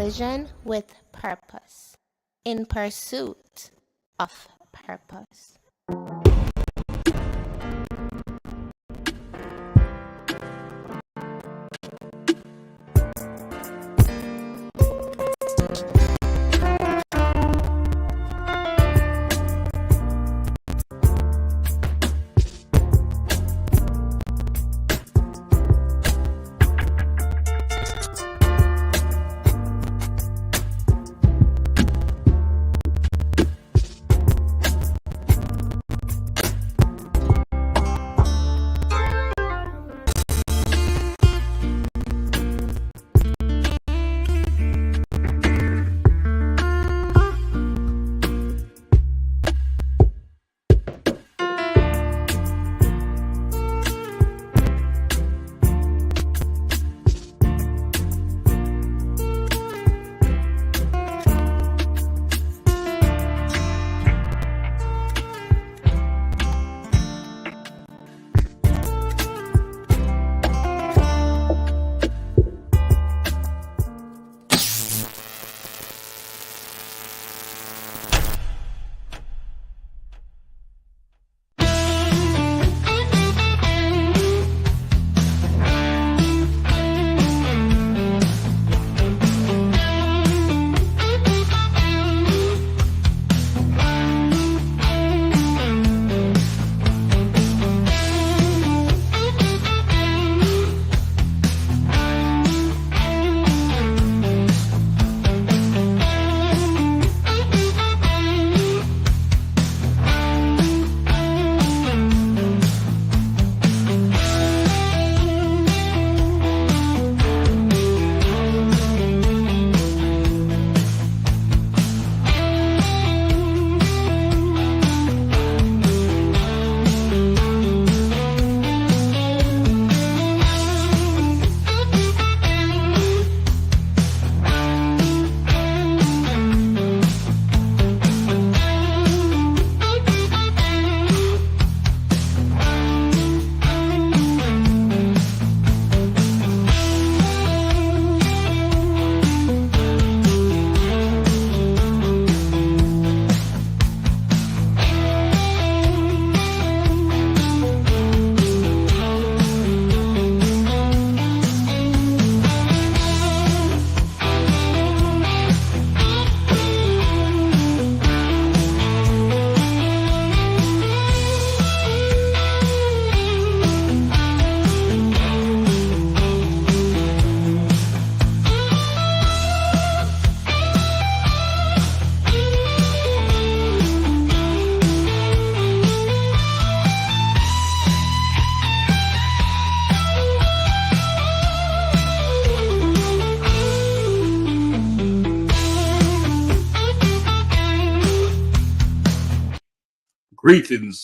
collision with purpose, in pursuit of purpose.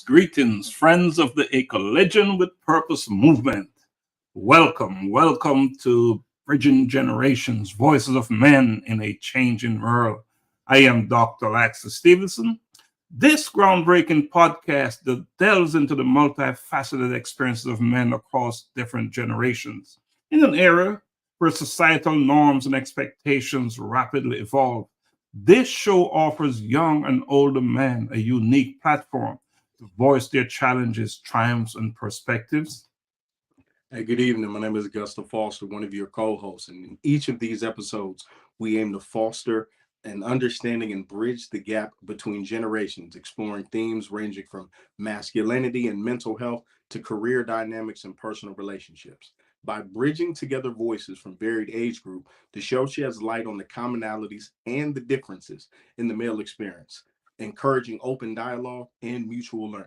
Greetings, friends of the A Collision with Purpose movement. Welcome to Bridging Generations, Voices of Men in a Changing World. I am Dr. Laxley Stephenson. This groundbreaking podcast that delves into the multifaceted experiences of men across different generations. In an era where societal norms and expectations rapidly evolve, this show offers young and older men a unique platform to voice their challenges, triumphs, and perspectives. Hey, good evening. My name is Augusta Foster, one of your co-hosts. And in each of these episodes, we aim to foster an understanding and bridge the gap between generations, exploring themes ranging from masculinity and mental health to career dynamics and personal relationships. By bridging together voices from varied age groups, the show sheds light on the commonalities and the differences in the male experience, encouraging open dialogue and mutual learning.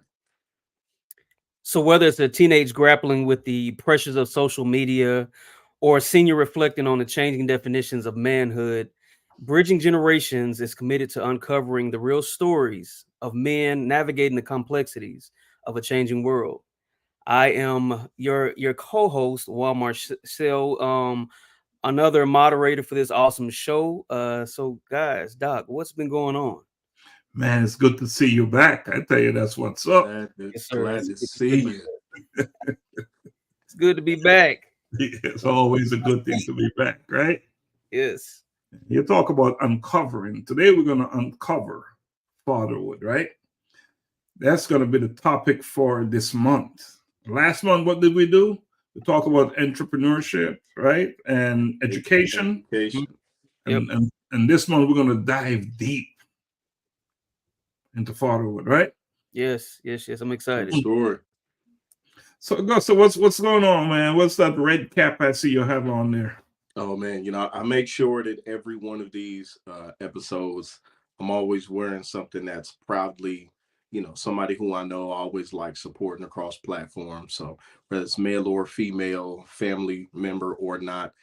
So whether it's a teenage grappling with the pressures of social media or a senior reflecting on the changing definitions of manhood, Bridging Generations is committed to uncovering the real stories of men navigating the complexities of a changing world. I am your co-host, Juan Marcel, another moderator for this awesome show. So guys, Doc, what's been going on? Man, it's good to see you back. I tell you, that's what's up. Glad to see you. It's good to be back. It's always a good thing to be back, right? Yes. You talk about uncovering. Today we're going to uncover fatherhood, right? That's going to be the topic for this month. Last month, what did we do? We talk about entrepreneurship, right? And education. Education. Yep. And this month, we're going to dive deep into fatherhood, right? Yes. I'm excited. Sure. So, Augusta, what's going on, man? What's that red cap I see you have on there? Oh man, I make sure that every one of these episodes, I'm always wearing something that's proudly, somebody who I know always like supporting across platforms. So whether it's male or female, family member or not,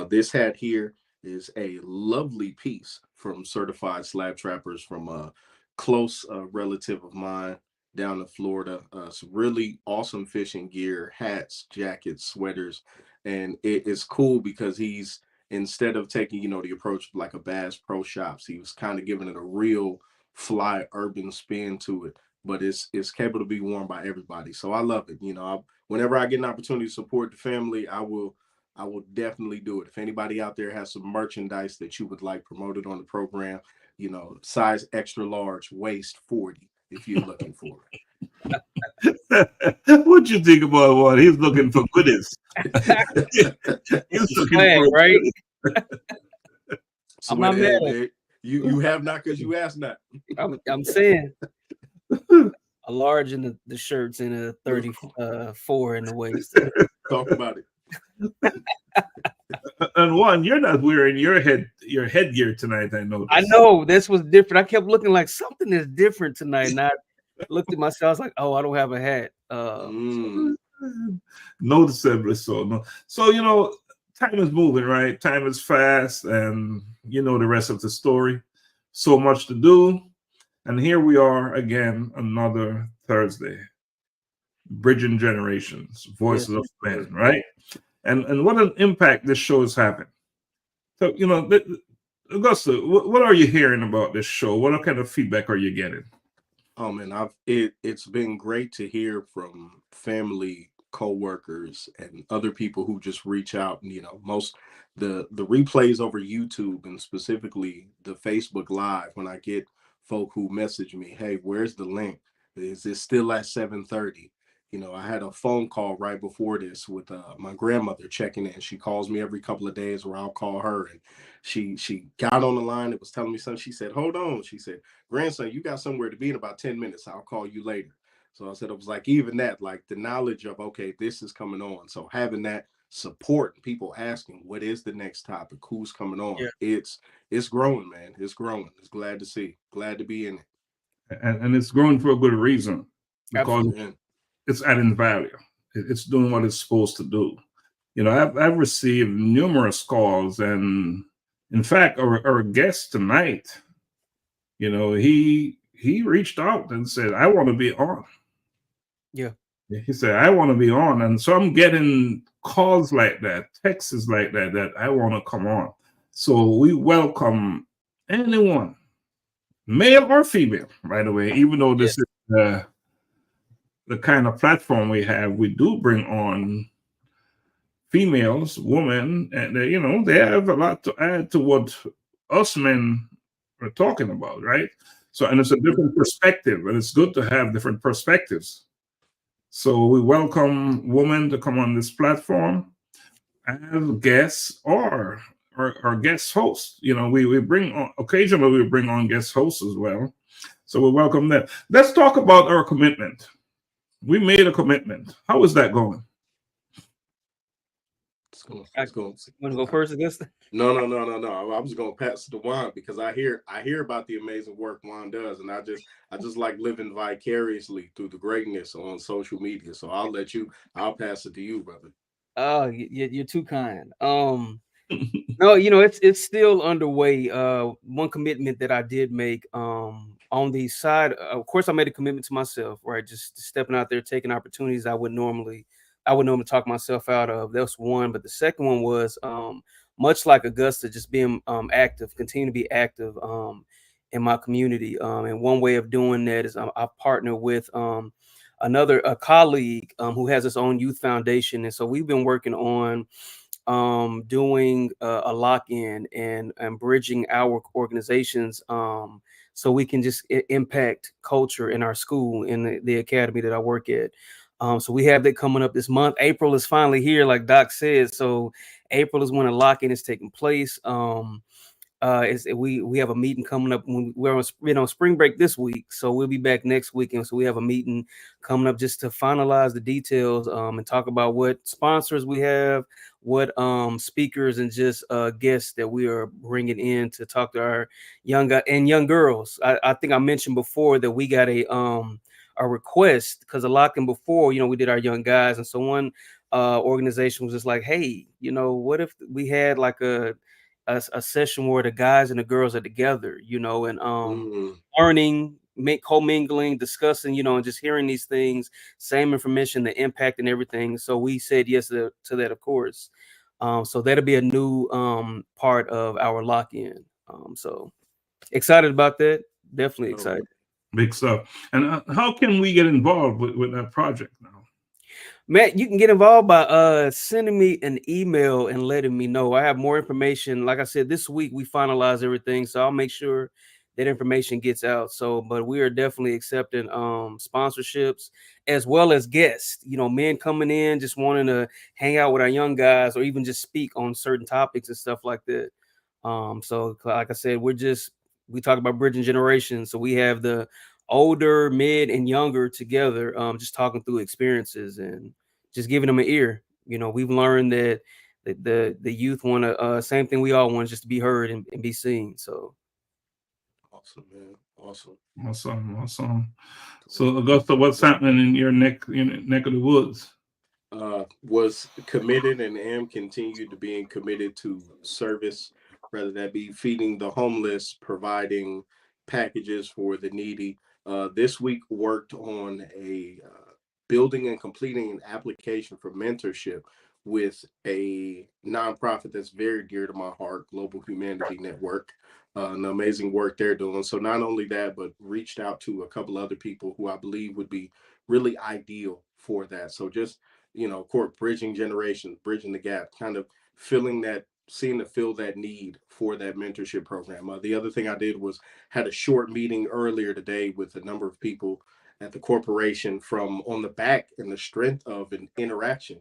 this hat here is a lovely piece from Certified Slab Trappers from a close relative of mine down in Florida. Some really awesome fishing gear, hats, jackets, sweaters. And it is cool because he's, instead of taking, the approach like a Bass Pro Shops, he was kind of giving it a real fly urban spin to it. But it's capable to be worn by everybody. So I love it. Whenever I get an opportunity to support the family, I will definitely do it. If anybody out there has some merchandise that you would like promoted on the program, size extra large, waist 40, if you're looking for it. What'd you think about what he's looking for? Goodies. He's looking Swag, for right? So I'm not mad. you have not because you asked not. I'm saying a large in the shirts and a 34 in the waist. Talk about it. And Juan, you're not wearing your headgear tonight. I know. I know this was different. I kept looking like something is different tonight, and I looked at myself. I was like, "Oh, I don't have a hat." Noticeably so. No. So time is moving, right? Time is fast, and the rest of the story. So much to do, and here we are again, another Thursday. Bridging generations, voices of men, right? And what an impact this show is having. So Augusta, what are you hearing about this show? What kind of feedback are you getting? Oh man, it's been great to hear from family, co-workers, and other people who just reach out. And most the replays over YouTube and specifically the Facebook Live, when I get folk who message me, "Hey, where's the link? Is it still at 7:30?" I had a phone call right before this with my grandmother checking in. She calls me every couple of days, where I'll call her, and she got on the line. It was telling me something. She said, "Hold on," she said, "Grandson, you got somewhere to be in about 10 minutes. I'll call you later." So I said, it was like, even that, like the knowledge of, okay, this is coming on. So having that support and people asking, what is the next topic? Who's coming on? Yeah. It's growing, man. It's growing. It's glad to see. Glad to be in it. And it's growing for a good reason, because Absolutely. it's adding value. It's doing what it's supposed to do. I've received numerous calls, and in fact, our guest tonight, he reached out and said, "I want to be on." Yeah. He said, "I want to be on," and so I'm getting calls like that, texts like that I want to come on. So we welcome anyone, male or female, by the way. Even though this is the kind of platform we have, we do bring on females, women, and they have a lot to add to what us men are talking about, right? So, and it's a different perspective, and it's good to have different perspectives. So we welcome women to come on this platform as guests or guest hosts. We bring on, occasionally we bring on guest hosts as well. So we welcome them. Let's talk about our commitment. We made a commitment. How is that going? Let's go. Want to go first, Augusta? No. I was gonna pass it to Juan because I hear about the amazing work Juan does, and I just like living vicariously through the greatness on social media. So I'll pass it to you, brother. Oh, you're too kind. No, it's still underway. One commitment that I did make on the side, of course, I made a commitment to myself, right? Just stepping out there, taking opportunities I would normally talk myself out of. That was one, but the second one was much like Augusta, just being active, continue to be active in my community. And one way of doing that is I partner with a colleague who has his own youth foundation, and so we've been working on doing a lock-in and bridging our organizations so we can just impact culture in our school, in the academy that I work at. So we have that coming up this month. April is finally here, like Doc said. So April is when a lock-in is taking place. We have a meeting coming up when we're on spring break this week, so we'll be back next weekend. So we have a meeting coming up just to finalize the details and talk about what sponsors we have, what speakers and just guests that we are bringing in to talk to our young guys and young girls. I think I mentioned before that we got a request, because a lock-in before, we did our young guys, and so one organization was just like, hey, what if we had like a session where the guys and the girls are together, and learning, co-mingling, discussing, and just hearing these things, same information, the impact and everything. So we said yes to that, of course. So that'll be a new part of our lock-in. So excited about that. Definitely excited. Big stuff. And how can we get involved with that project now? Matt, you can get involved by sending me an email and letting me know. I have more information. Like I said, this week we finalize everything, so I'll make sure that information gets out. So, but we are definitely accepting sponsorships as well as guests. Men coming in just wanting to hang out with our young guys, or even just speak on certain topics and stuff like that. So, like I said, we talk about bridging generations. So we have the older, mid, and younger together, just talking through experiences and just giving them an ear. We've learned that the youth want to same thing we all want, just to be heard and be seen. So awesome, man. Awesome. So Augusta, what's happening in your neck of the woods? Was committed and am continued to being committed to service, whether that be feeding the homeless, providing packages for the needy. This week worked on a building and completing an application for mentorship with a nonprofit that's very dear to my heart, Global Humanity Network. An amazing work they're doing. So not only that, but reached out to a couple other people who I believe would be really ideal for that. So just, bridging generations, bridging the gap, kind of seeing to fill that need for that mentorship program. The other thing I did was had a short meeting earlier today with a number of people at the corporation from on the back and the strength of an interaction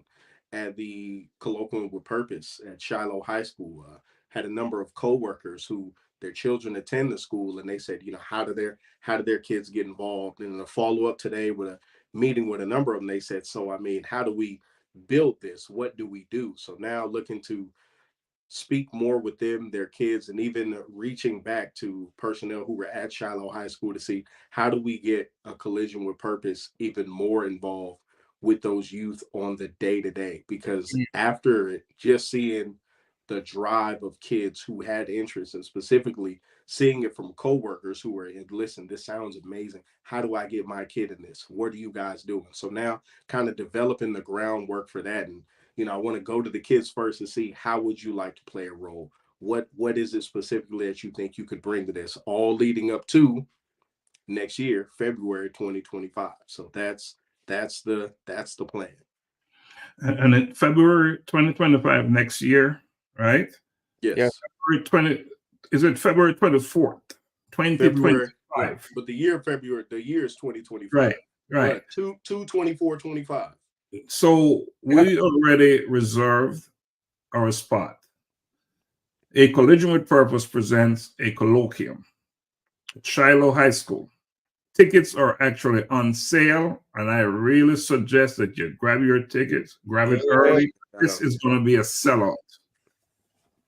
at the Colloquium with Purpose at Shiloh High School. Had a number of coworkers who their children attend the school, and they said, how do their kids get involved? And in a follow-up today with a meeting with a number of them, they said, so how do we build this? What do we do? So now looking to speak more with them, their kids, and even reaching back to personnel who were at Shiloh High School to see how do we get a Collision with Purpose even more involved with those youth on the day-to-day, because after just seeing the drive of kids who had interest, and specifically seeing it from coworkers who were, listen, this sounds amazing. How do I get my kid in this? What are you guys doing? So now kind of developing the groundwork for that. And, I want to go to the kids first and see, how would you like to play a role? What is it specifically that you think you could bring to this, all leading up to next year, February 2025. So that's the plan. And in February 2025 next year, right? Yes. Yeah. Is it February 24th, 2025? Right. But the year is 2025. Right. But 2/24/25. So we already reserved our spot. A Collision with Purpose presents a colloquium at Shiloh High School. Tickets are actually on sale, and I really suggest that you grab your tickets, grab it early. This is going to be a sellout.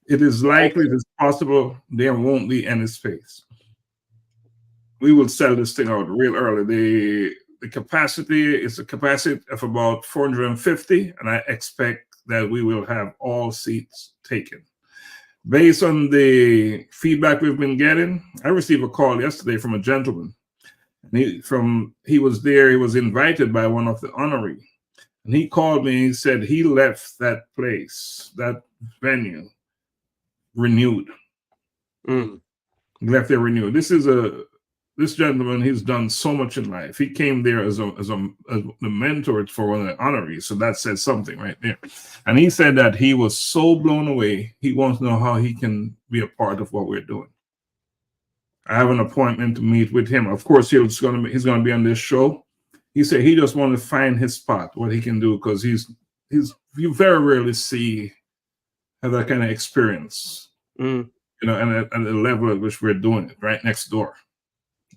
It is likely, it is possible, there won't be any space. We will sell this thing out real early. The capacity is a capacity of about 450, and I expect that we will have all seats taken. Based on the feedback we've been getting, I received a call yesterday from a gentleman. And he was there, he was invited by one of the honorees. And he called me and he said he left that place, that venue, renewed. He left there renewed. This is this gentleman, he's done so much in life. He came there as the mentor for one of the honorees, so that says something right there. And he said that he was so blown away. He wants to know how he can be a part of what we're doing. I have an appointment to meet with him. Of course, he's going to be on this show. He said he just wants to find his spot, what he can do, because you very rarely have that kind of experience, you know, and at the level at which we're doing it, right next door.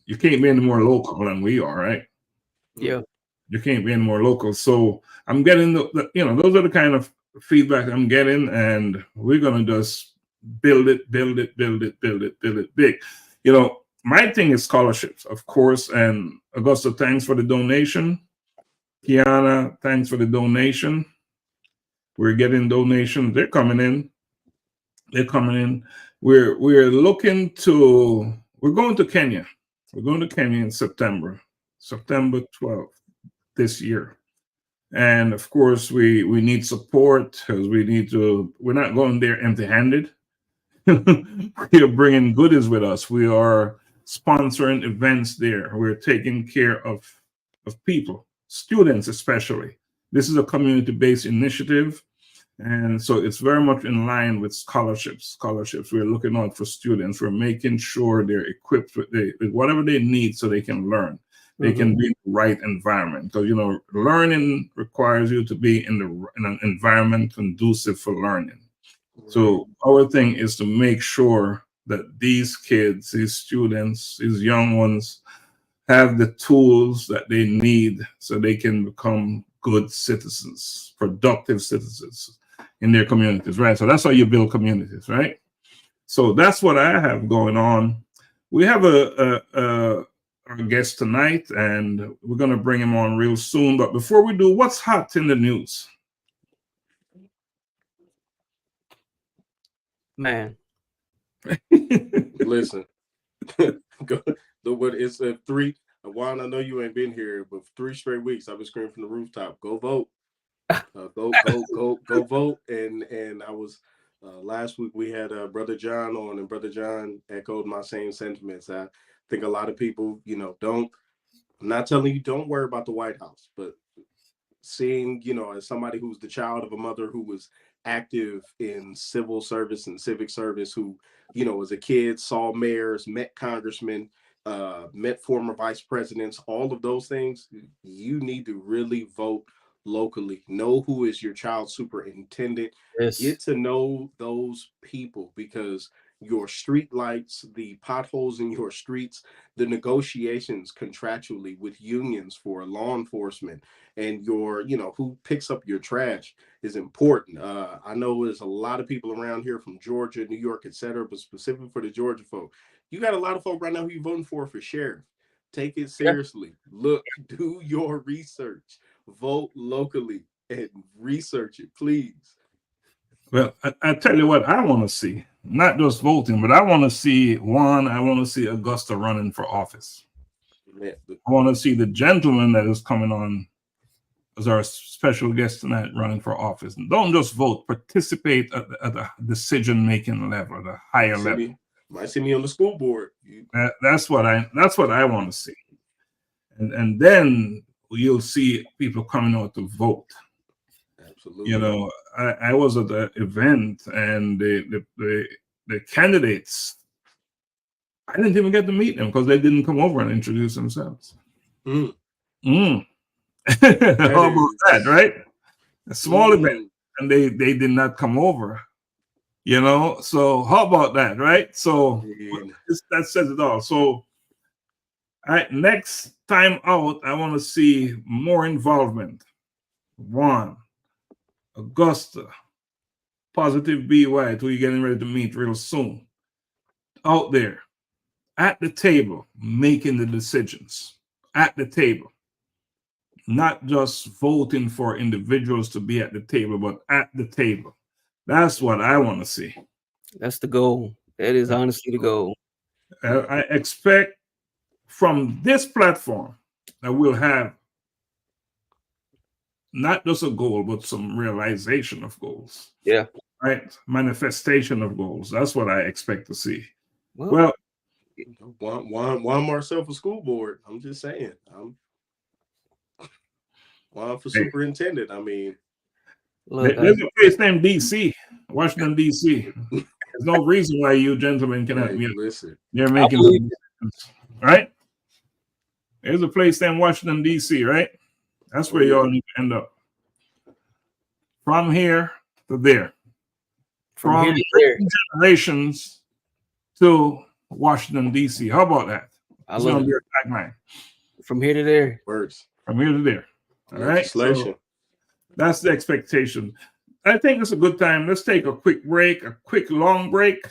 You can't be any more local than we are, right? Yeah. You can't be any more local. So I'm getting those are the kind of feedback I'm getting, and we're gonna just build it big. You know, my thing is scholarships, of course. And Augusta, thanks for the donation. Kiana, thanks for the donation. We're getting donations. They're coming in. We're going to Kenya. We're going to Kenya in September 12th this year. And of course, we need support, because we're not going there empty-handed. We are bringing goodies with us. We are sponsoring events there. We're taking care of people, students especially. This is a community-based initiative. And so it's very much in line with scholarships. We're looking out for students. We're making sure they're equipped with whatever they need so they can learn. They can be in the right environment. Because, you know, learning requires you to be in an environment conducive for learning. So our thing is to make sure that these kids, these students, these young ones have the tools that they need so they can become good citizens, productive citizens in their communities, right? So that's how you build communities, right? So that's what I have going on. We have our guest tonight, and we're going to bring him on real soon. But before we do, what's hot in the news? Man. Listen, it's a 3. Juan, I know you ain't been here, but 3 straight weeks I've been screaming from the rooftop, go vote. Go vote. And I was last week we had Brother John on, and Brother John echoed my same sentiments. I think a lot of people, you know, I'm not telling you don't worry about the White House, but seeing, you know, as somebody who's the child of a mother who was active in civil service and civic service, who, you know, as a kid saw mayors, met congressmen, met former vice presidents, all of those things, you need to really vote locally. Know who is your child superintendent. Yes. Get to know those people, because your street lights, the potholes in your streets, the negotiations contractually with unions for law enforcement, and your, you know, who picks up your trash is important. I know there's a lot of people around here from Georgia, New York, etc., but specifically for the Georgia folk, you got a lot of folk right now who you're voting for sheriff. Take it seriously. Look, do your research. Vote locally and research it, please. Well, I tell you what I want to see. Not just voting, but I want to see Juan. I want to see Augusta running for office. Man, I want to see the gentleman that is coming on as our special guest tonight running for office. And don't just vote, participate at the decision-making level, at a higher level. Might see me on the school board. That's what I want to see. And then you'll see people coming out to vote. Absolutely. You know, I was at the event, and the candidates, I didn't even get to meet them because they didn't come over and introduce themselves. How about that, right? A small event, and they did not come over. You know, so how about that, right? So that says it all. So next time out, I want to see more involvement. Juan, Augusta, Positive Be White, who you're getting ready to meet real soon, out there at the table, making the decisions at the table, not just voting for individuals to be at the table, but at the table. That's what I want to see. That's the goal. That is honestly the goal. I expect from this platform that we'll have not just a goal, but some realization of goals. Yeah. Right? Manifestation of goals. That's what I expect to see. Well, Juan Marcel for school board. I'm just saying. Juan for superintendent. I mean, Look, there's a place named DC, Washington DC. There's no reason why you gentlemen cannot hey, be. listen. You're making decisions, right? There's a place named Washington DC, right? That's where you all need to end up. From here to there. from here to there. there. Generations to Washington DC. How about that? I It's love gonna it. be a tagline. From here to there. Works. From here to there. All right. Legislation. So that's the expectation. I think it's a good time. Let's take a quick break, a quick long break,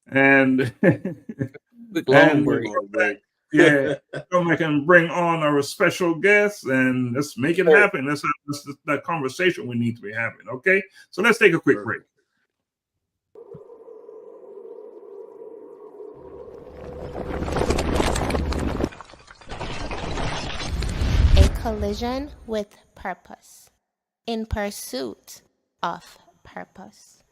and Quick long break. yeah, come back and bring on our special guests, and let's make it happen. Let's have that conversation we need to be having. Okay, so let's take a quick break. A collision with purpose. In pursuit of purpose.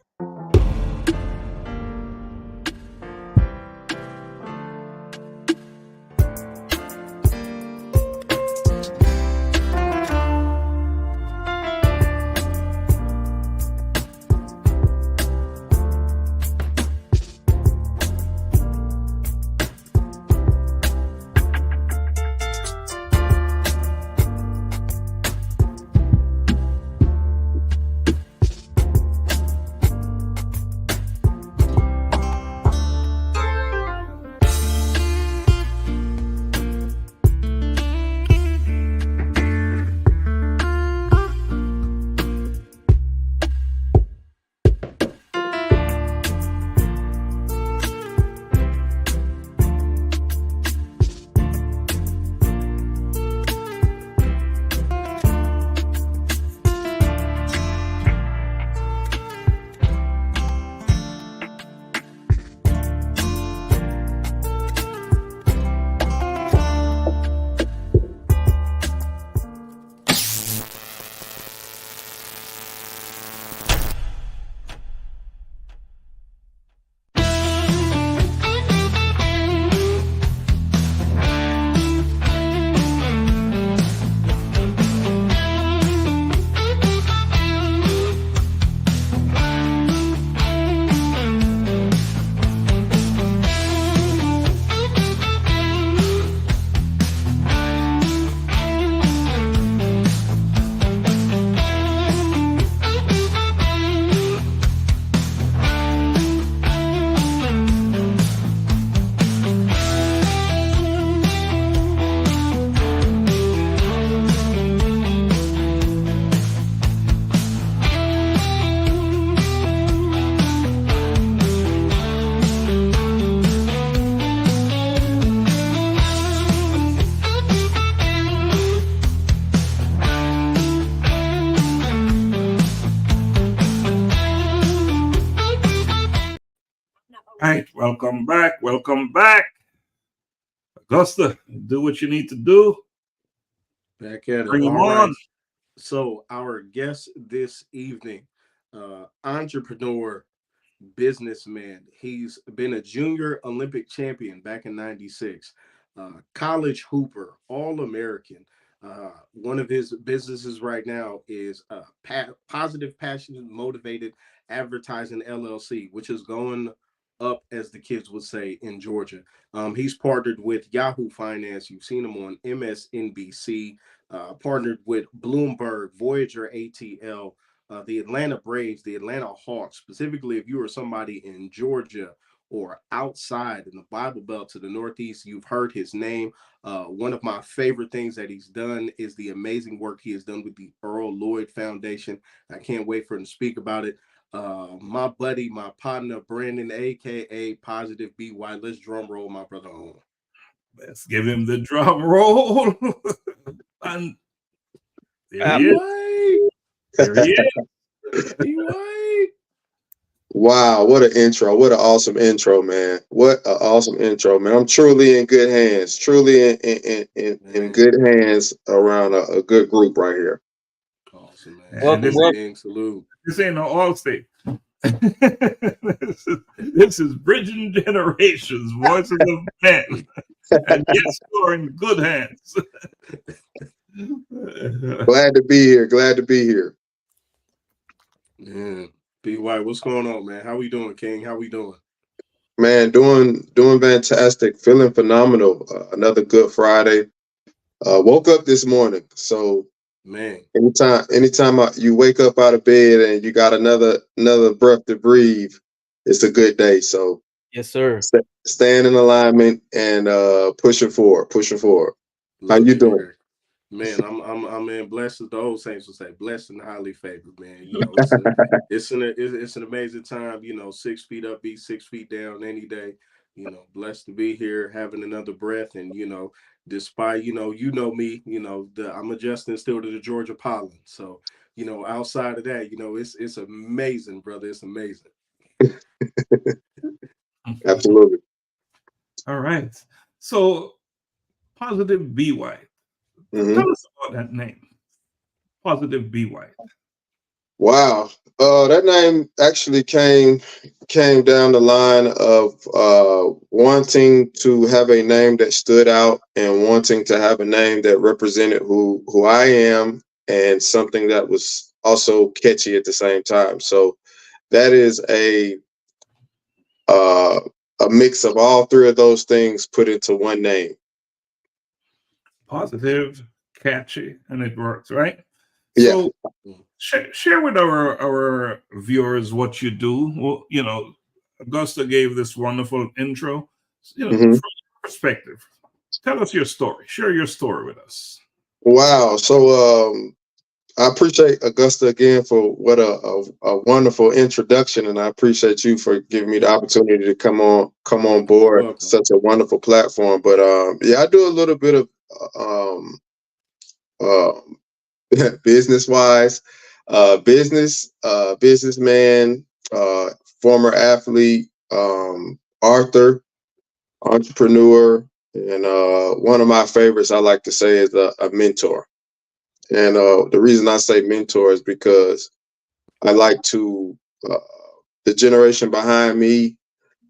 All right, welcome back. Welcome back. Augusta, do what you need to do. Back at it. Bring them All right. on. So our guest this evening, entrepreneur, businessman. He's been a junior Olympic champion back in '96, college hooper, All-American. One of his businesses right now is Positive, Passionate, Motivated Advertising LLC, which is going up, as the kids would say, in Georgia. He's partnered with Yahoo Finance. You've seen him on MSNBC. Partnered with Bloomberg, Voyager ATL, the Atlanta Braves, the Atlanta Hawks. Specifically, if you are somebody in Georgia or outside in the Bible Belt to the Northeast, you've heard his name. One of my favorite things that he's done is the amazing work he has done with the Earl Lloyd Foundation. I can't wait for him to speak about it. My buddy, my partner, Brandon, aka Positive BY. Let's drum roll my brother on. Let's give him the drum roll. And there he is. There he is. Wow, what an intro. What an awesome intro, man. What an awesome intro, man. I'm truly in good hands. Truly in good hands around a good group right here. Awesome, man. Welcome. Salute. This ain't no All-State. This is Bridging Generations, Voices of Men. And yes, you're in good hands. Glad to be here. Glad to be here. Yeah. B. White, what's going on, man? How we doing, King? How we doing? Man, doing fantastic. Feeling phenomenal. Another good Friday. Woke up this morning. So Man. anytime you wake up out of bed and you got another breath to breathe, it's a good day. So Yes, sir. staying in alignment and pushing forward. How Love you to doing? hear it. Man, I'm in blessed, as the old saints will say, blessed and highly favored, man. You know, it's an amazing time, you know, 6 feet up, be 6 feet down any day. You know, blessed to be here, having another breath. And, you know, despite, you know me, you know, I'm adjusting still to the Georgia pollen. So, you know, outside of that, you know, it's amazing, brother. It's amazing. Absolutely. All right. So, Positive B. White. Mm-hmm. Tell us about that name. Positive B. White. Wow. That name actually came down the line of wanting to have a name that stood out and wanting to have a name that represented who I am and something that was also catchy at the same time. So that is a mix of all three of those things put into one name. Positive, catchy, and it works, right? Yeah. So share with our viewers what you do. Well, you know, Augusta gave this wonderful intro. You know, Mm-hmm. from your perspective, tell us your story. Share your story with us. Wow. So I appreciate Augusta again for what a wonderful introduction, and I appreciate you for giving me the opportunity to come on board such a wonderful platform. But yeah, I do a little bit of business wise, businessman, former athlete, author, entrepreneur, and one of my favorites I like to say is a mentor. And the reason I say mentor is because I like to, the generation behind me,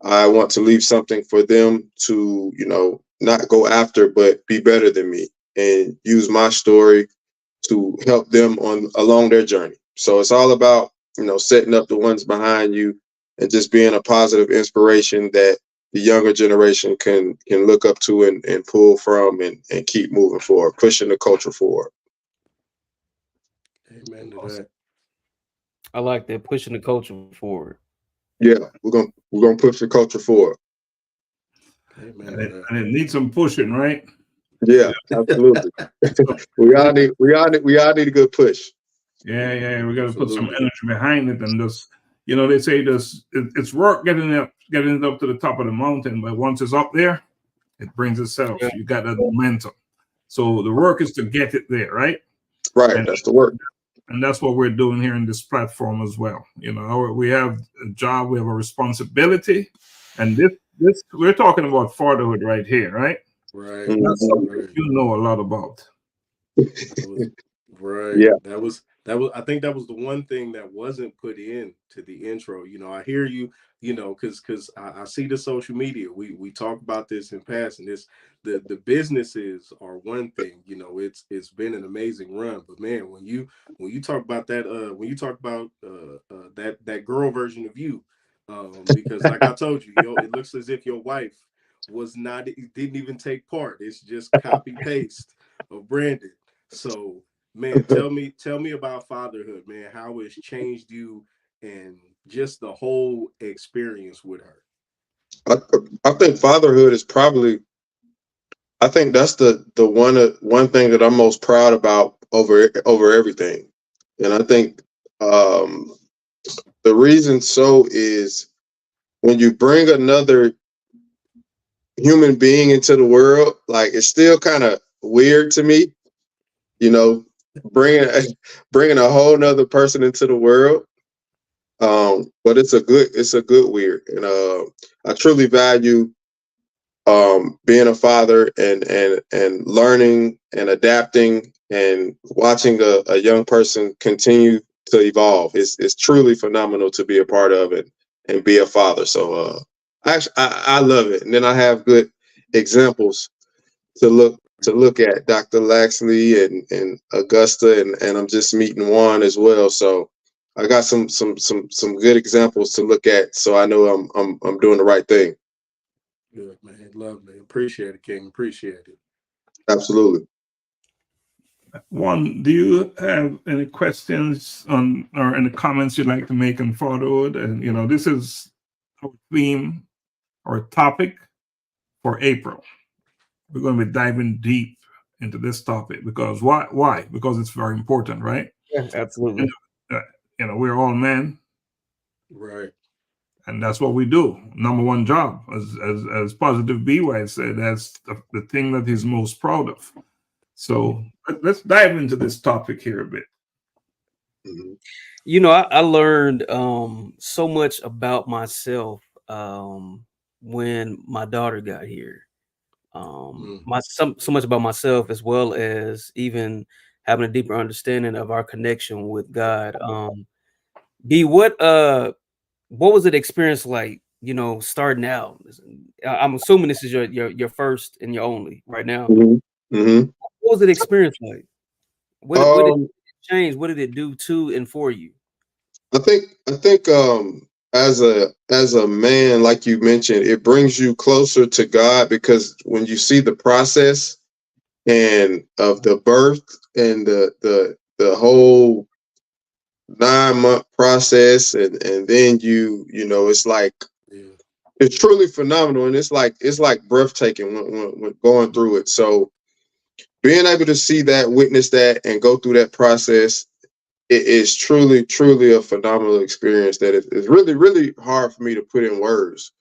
I want to leave something for them to, you know, not go after, but be better than me and use my story to help them along their journey. So it's all about, you know, setting up the ones behind you and just being a positive inspiration that the younger generation can look up to and pull from and keep moving forward, pushing the culture forward. Amen to that. I like that, pushing the culture forward. Yeah, we're gonna push the culture forward. Amen And to that. it needs some pushing, right? Yeah, absolutely. we all need a good push. Yeah. We got to put some energy behind it, and just, you know, they say it's work getting it up to the top of the mountain, but once it's up there, it brings itself. Yeah. You got that momentum. So the work is to get it there, right? Right, And that's the work. And that's what we're doing here in this platform as well. You know, we have a job, we have a responsibility, and this we're talking about fatherhood right here, right? Right. That's something you know a lot about. Right. Yeah. That was I think that was the one thing that wasn't put in to the intro. You know, I hear you, you know, because I see the social media. We talk about this in passing. This the businesses are one thing, you know, it's been an amazing run. But man, when you talk about that, that girl version of you, because like I told you, it looks as if your wife didn't even take part. It's just copy paste of Brandon. So man, tell me about fatherhood, man. How it's changed you and just the whole experience with her. I think fatherhood is probably, I think that's the one thing that I'm most proud about over everything. And I think the reason so is when you bring another human being into the world, like it's still kind of weird to me, you know, bringing a whole nother person into the world. But it's a good weird, and I truly value being a father and learning and adapting and watching a young person continue to evolve. It's truly phenomenal to be a part of it and be a father. So I love it. And then I have good examples to look at, Dr. Laxley and Augusta, and I'm just meeting Juan as well. So I got some good examples to look at, so I know I'm doing the right thing. Good, man. Lovely. Appreciate it, King. Appreciate it. Absolutely. Juan, do you have any questions on or any comments you'd like to make on fatherhood? And this is our theme or topic for April. We're going to be diving deep into this topic because why? Because it's very important, right? Yeah, absolutely. And, we're all men, Right. and that's what we do. Number one job, as Positive BY said, that's the thing that he's most proud of. So let's dive into this topic here a bit. I learned so much about myself when my daughter got here. So much about myself, as well as even having a deeper understanding of our connection with God. B, what was it experience like? Starting out. I'm assuming this is your first and your only right now. What was it experience like? What did it change? What did it do to and for you? I think as a man, like you mentioned, it brings you closer to God, because when you see the process and of the birth and the whole 9-month process, and then it's like, it's truly phenomenal, and it's like breathtaking when going through it. So being able to see that, witness that, and go through that process, it is truly a phenomenal experience that is really, really hard for me to put in words.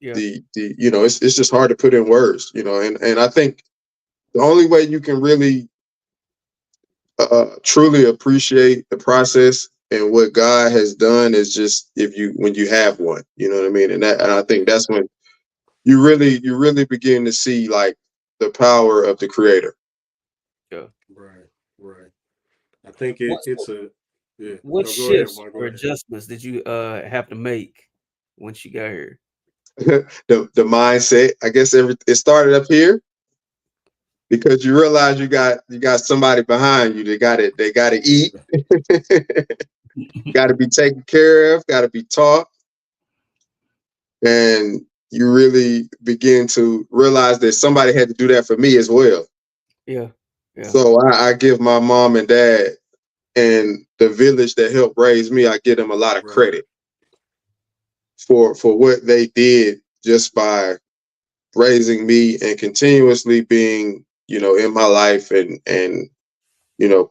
Yeah. It's just hard to put in words, and I think the only way you can really truly appreciate the process and what God has done is just when you have one, you know what I mean? And I think that's when you really begin to see like the power of the Creator. Yeah. Right. I think it's a What shifts or adjustments did you have to make once you got here? the mindset, I guess it started up here, because you realize you got somebody behind you. They got to eat, got to be taken care of, got to be taught, and you really begin to realize that somebody had to do that for me as well. Yeah. So I give my mom and dad and the village that helped raise me, I give them a lot of credit for what they did just by raising me and continuously being, in my life and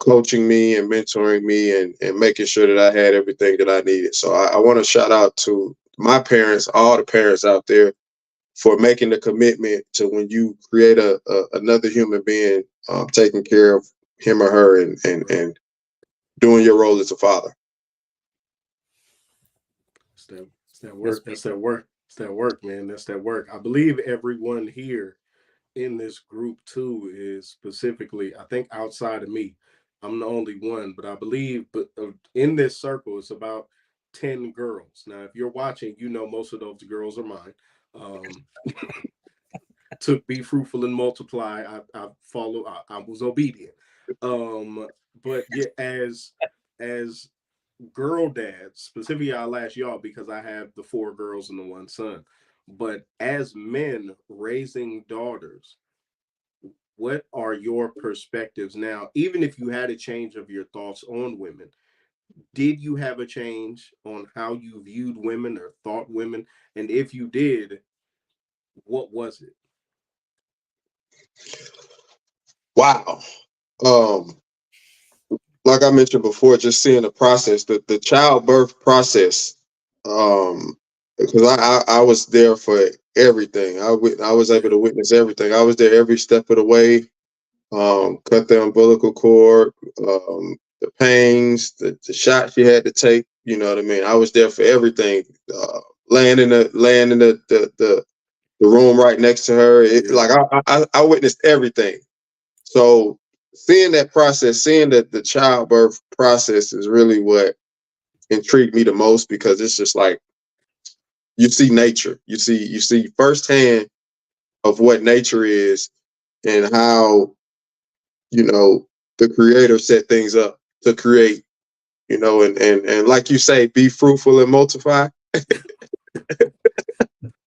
coaching me and mentoring me and making sure that I had everything that I needed. So I want to shout out to my parents, all the parents out there, for making the commitment to, when you create another human being, taking care of him or her and doing your role as a father. It's that work. That's that work. It's that work, man. That's that work. I believe everyone here in this group too is specifically, I think outside of me, I'm the only one, but I believe, in this circle, it's about 10 girls. Now, if you're watching, most of those girls are mine. Took Be Fruitful and Multiply. I follow. I was obedient. But yeah, as girl dads, specifically, I'll ask y'all because I have the 4 girls and the 1 son. But as men raising daughters, what are your perspectives now? Even if you had a change of your thoughts on women, did you have a change on how you viewed women or thought women? And if you did, what was it? Wow. Like I mentioned before, just seeing the process, the childbirth process, because I was there for everything. I was able to witness everything. I was there every step of the way. Cut the umbilical cord, the pains, the shots you had to take. You know what I mean? I was there for everything. Laying in the room right next to her. Like I witnessed everything. So seeing that process, seeing that the childbirth process is really what intrigued me the most, because it's just like you see nature, you see firsthand of what nature is and how, you know, the creator set things up to create, you know, and like you say, be fruitful and multiply.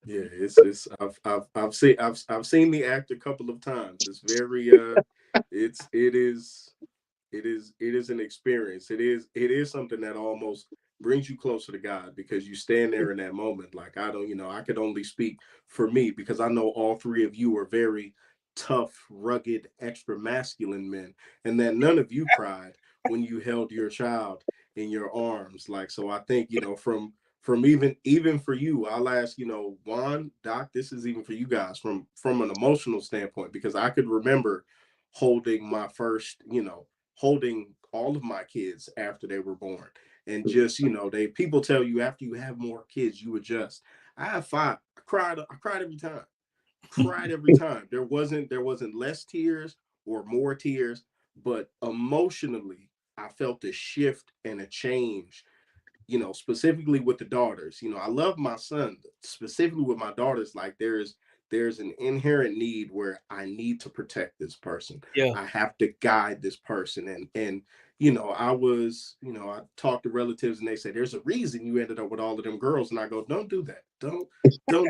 Yeah, it's I've seen the act a couple of times. It's very it is an experience. It is something that almost brings you closer to God, because you stand there in that moment. Like, I don't, you know, I could only speak for me, because I know all three of you are very tough, rugged, extra masculine men, and that none of you cried when you held your child in your arms. Like, so I think, you know, from even for you, I'll ask, you know, Juan, Doc, this is even for you guys from an emotional standpoint, because I could remember holding my first, you know, holding all of my kids after they were born. And just, you know, people tell you after you have more kids, you adjust. I have 5. I cried every time. Cried every time. There wasn't less tears or more tears, but emotionally, I felt a shift and a change, you know, specifically with the daughters. You know, I love my son, specifically with my daughters. Like, there's an inherent need where I need to protect this person. Yeah. I have to guide this person. And you know, I talked to relatives and they said, there's a reason you ended up with all of them girls. And I go, don't do that. Don't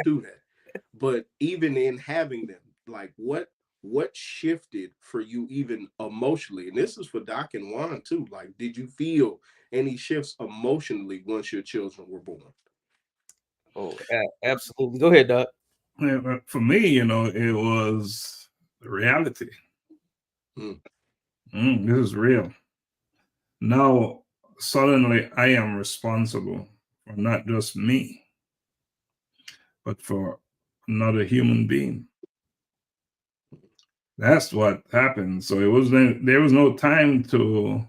do that. But even in having them, like, what shifted for you even emotionally? And this is for Doc and Juan too. Like, did you feel any shifts emotionally once your children were born? Oh, absolutely. Go ahead, Doc. Yeah, but for me, you know, it was the reality. Mm. This is real. Now, suddenly, I am responsible for not just me, but for another human being. That's what happened. So there was no time to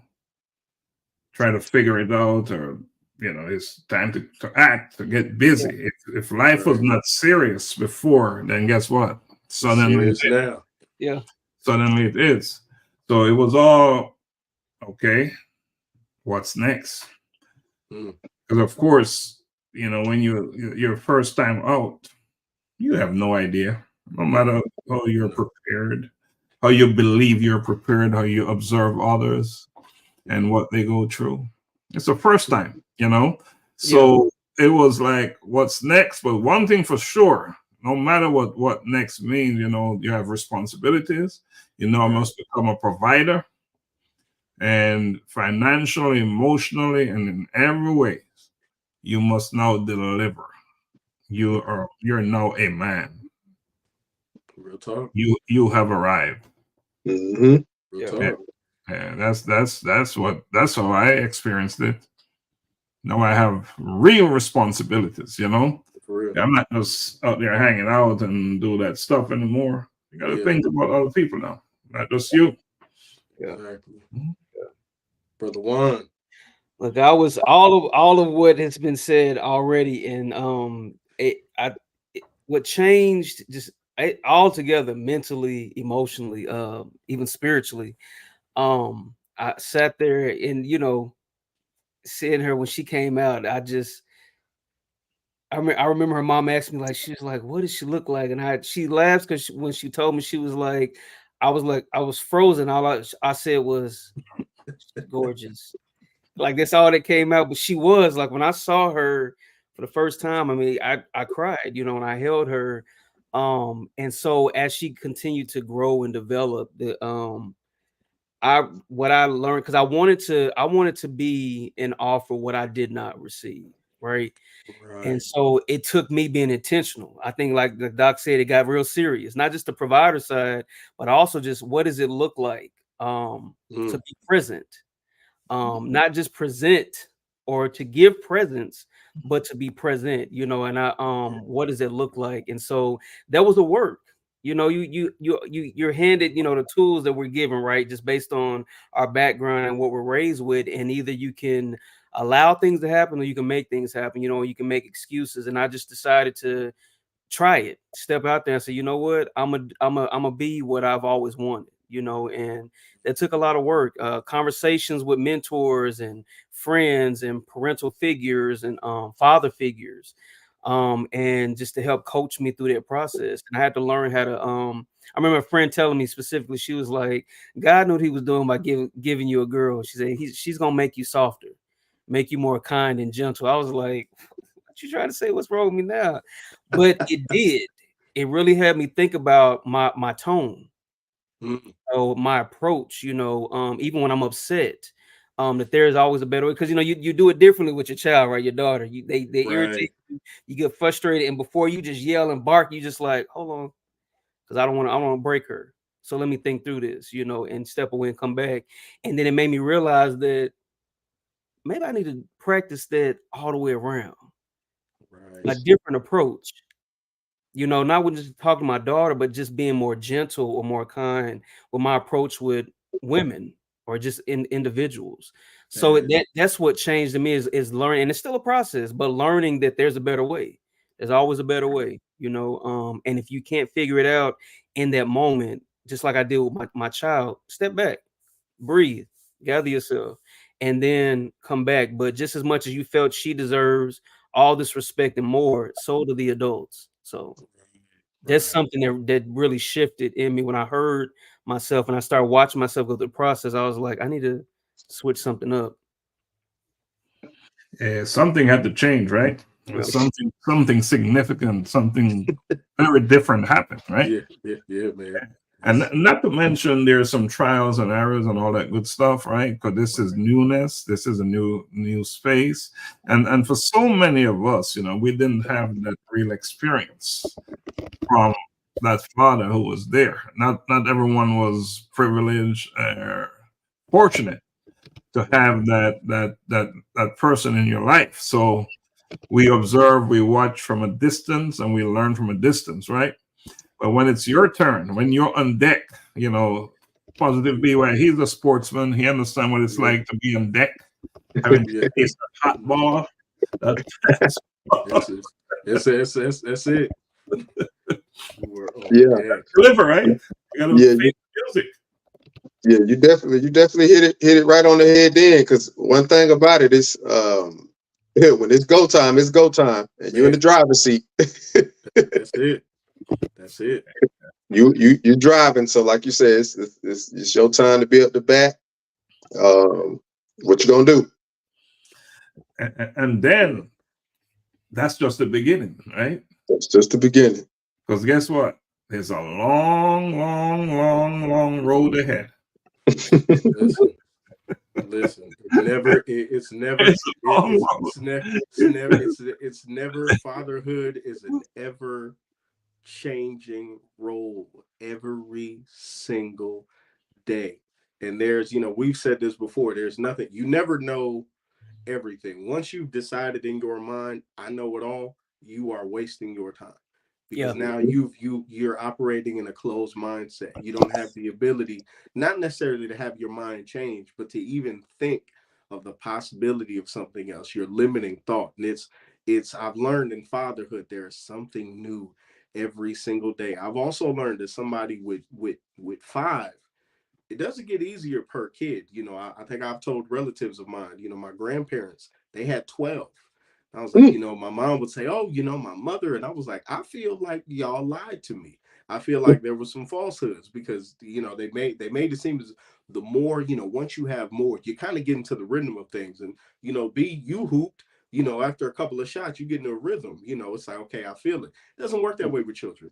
try to figure it out, or, you know, it's time to act, to get busy. If life was Right. not serious before, then guess what? Suddenly, Serious now. Yeah. suddenly it is. So it was all okay. What's next? Mm. Because of course, you know, when your first time out, you have no idea. No matter how you're No. prepared, how you believe you're prepared, how you observe others and what they go through. It's the first time, you know? So it was like, what's next? But one thing for sure, no matter what next means, you know, you have responsibilities. You know, I must become a provider, and financially, emotionally, and in every way, you must now deliver. You're now a man. Real talk. You have arrived. Mm-hmm. Real Yeah. talk. And that's how I experienced it. Now I have real responsibilities, you know. For real. I'm not just out there hanging out and do that stuff anymore. You got to Yeah. think about other people now, not just you. Yeah. Exactly. Mhm. Brother Juan. Look, I was all of what has been said already, and what changed just altogether, mentally, emotionally, even spiritually. I sat there and, you know, seeing her when she came out, I remember her mom asked me, like, she was like, "What does she look like?" And she laughed because when she told me, she was like, I was frozen. All I said was, "She's gorgeous." Like, that's all that came out. But she was like, when I saw her for the first time, I mean, I cried, you know, and I held her. And so as she continued to grow and develop, what I learned, because I wanted to be an offer what I did not receive, right? Right. And so it took me being intentional. I think, like the doc said, it got real serious, not just the provider side, but also just what does it look like to be present, not just present or to give presence, but to be present, you know. And what does it look like? And so that was a work. You know, you're handed, you know, the tools that we're given, right, just based on our background and what we're raised with, and either you can allow things to happen or you can make things happen. You know, you can make excuses. And I just decided to try it, step out there and say, you know what, I'm a be what I've always wanted. you know, and that took a lot of work. Conversations with mentors and friends and parental figures and father figures, and just to help coach me through that process. And I had to learn how to. I remember a friend telling me specifically, she was like, "God knew what He was doing by giving you a girl." She said, "She's gonna make you softer, make you more kind and gentle." I was like, "What you trying to say? What's wrong with me now?" But it did. It really had me think about my tone, so my approach. You know, even when I'm upset, that there is always a better way, because you know you do it differently with your child, right? Your daughter, they irritate you, you get frustrated, and before you just yell and bark, you just like, hold on, because I don't want to break her. So let me think through this, you know, and step away and come back. And then it made me realize that maybe I need to practice that all the way around, a different approach. You know, not with just talking to my daughter, but just being more gentle or more kind with my approach with women or just individuals. So that's what changed to me is learning, and it's still a process, but learning that there's a better way. There's always a better way, you know. And if you can't figure it out in that moment, just like I did with my child, step back, breathe, gather yourself, and then come back. But just as much as you felt she deserves all this respect and more, so do the adults. So that's something that really shifted in me when I heard myself and I started watching myself go through the process. I was like, I need to switch something up. Something had to change, right? Yeah. Something significant, something very different happened, right? Yeah, man. And not to mention there's some trials and errors and all that good stuff, right? Because this is newness, this is a new space, and for so many of us, you know, we didn't have that real experience from that father who was there. Not everyone was privileged or fortunate to have that person in your life. So we observe, we watch from a distance, and we learn from a distance, right? But when it's your turn, when you're on deck, you know, Positive BY, he's a sportsman. He understands what it's like to be on deck, having to taste a hot ball. That's it. Yeah. Deliver, right? You gotta face music. Yeah, you definitely hit it right on the head then. Because one thing about it is, when it's go time, and you're in the driver's seat. That's it. You're driving, so like you said, it's your time to be up the bat. What you gonna do? And then that's just the beginning, right? That's just the beginning. Because guess what? There's a long road ahead. Listen. It's never. Fatherhood is an ever changing role every single day. And there's, we've said this before. There's nothing. You never know everything. Once you've decided in your mind, I know it all, you are wasting your time. Because now you're operating in a closed mindset. You don't have the ability, not necessarily to have your mind change, but to even think of the possibility of something else. You're limiting thought. And it's I've learned in fatherhood, there is something new every single day. I've also learned that somebody with 5, it doesn't get easier per kid. I think I've told relatives of mine, my grandparents, they had 12. I was like, my mom would say, oh, my mother. And I was like, I feel like y'all lied to me. I feel like there was some falsehoods because, they made it seem as the more, once you have more, you kind of get into the rhythm of things. And, you hooped, after a couple of shots, you get into a rhythm. It's like, okay, I feel it. It doesn't work that way with children.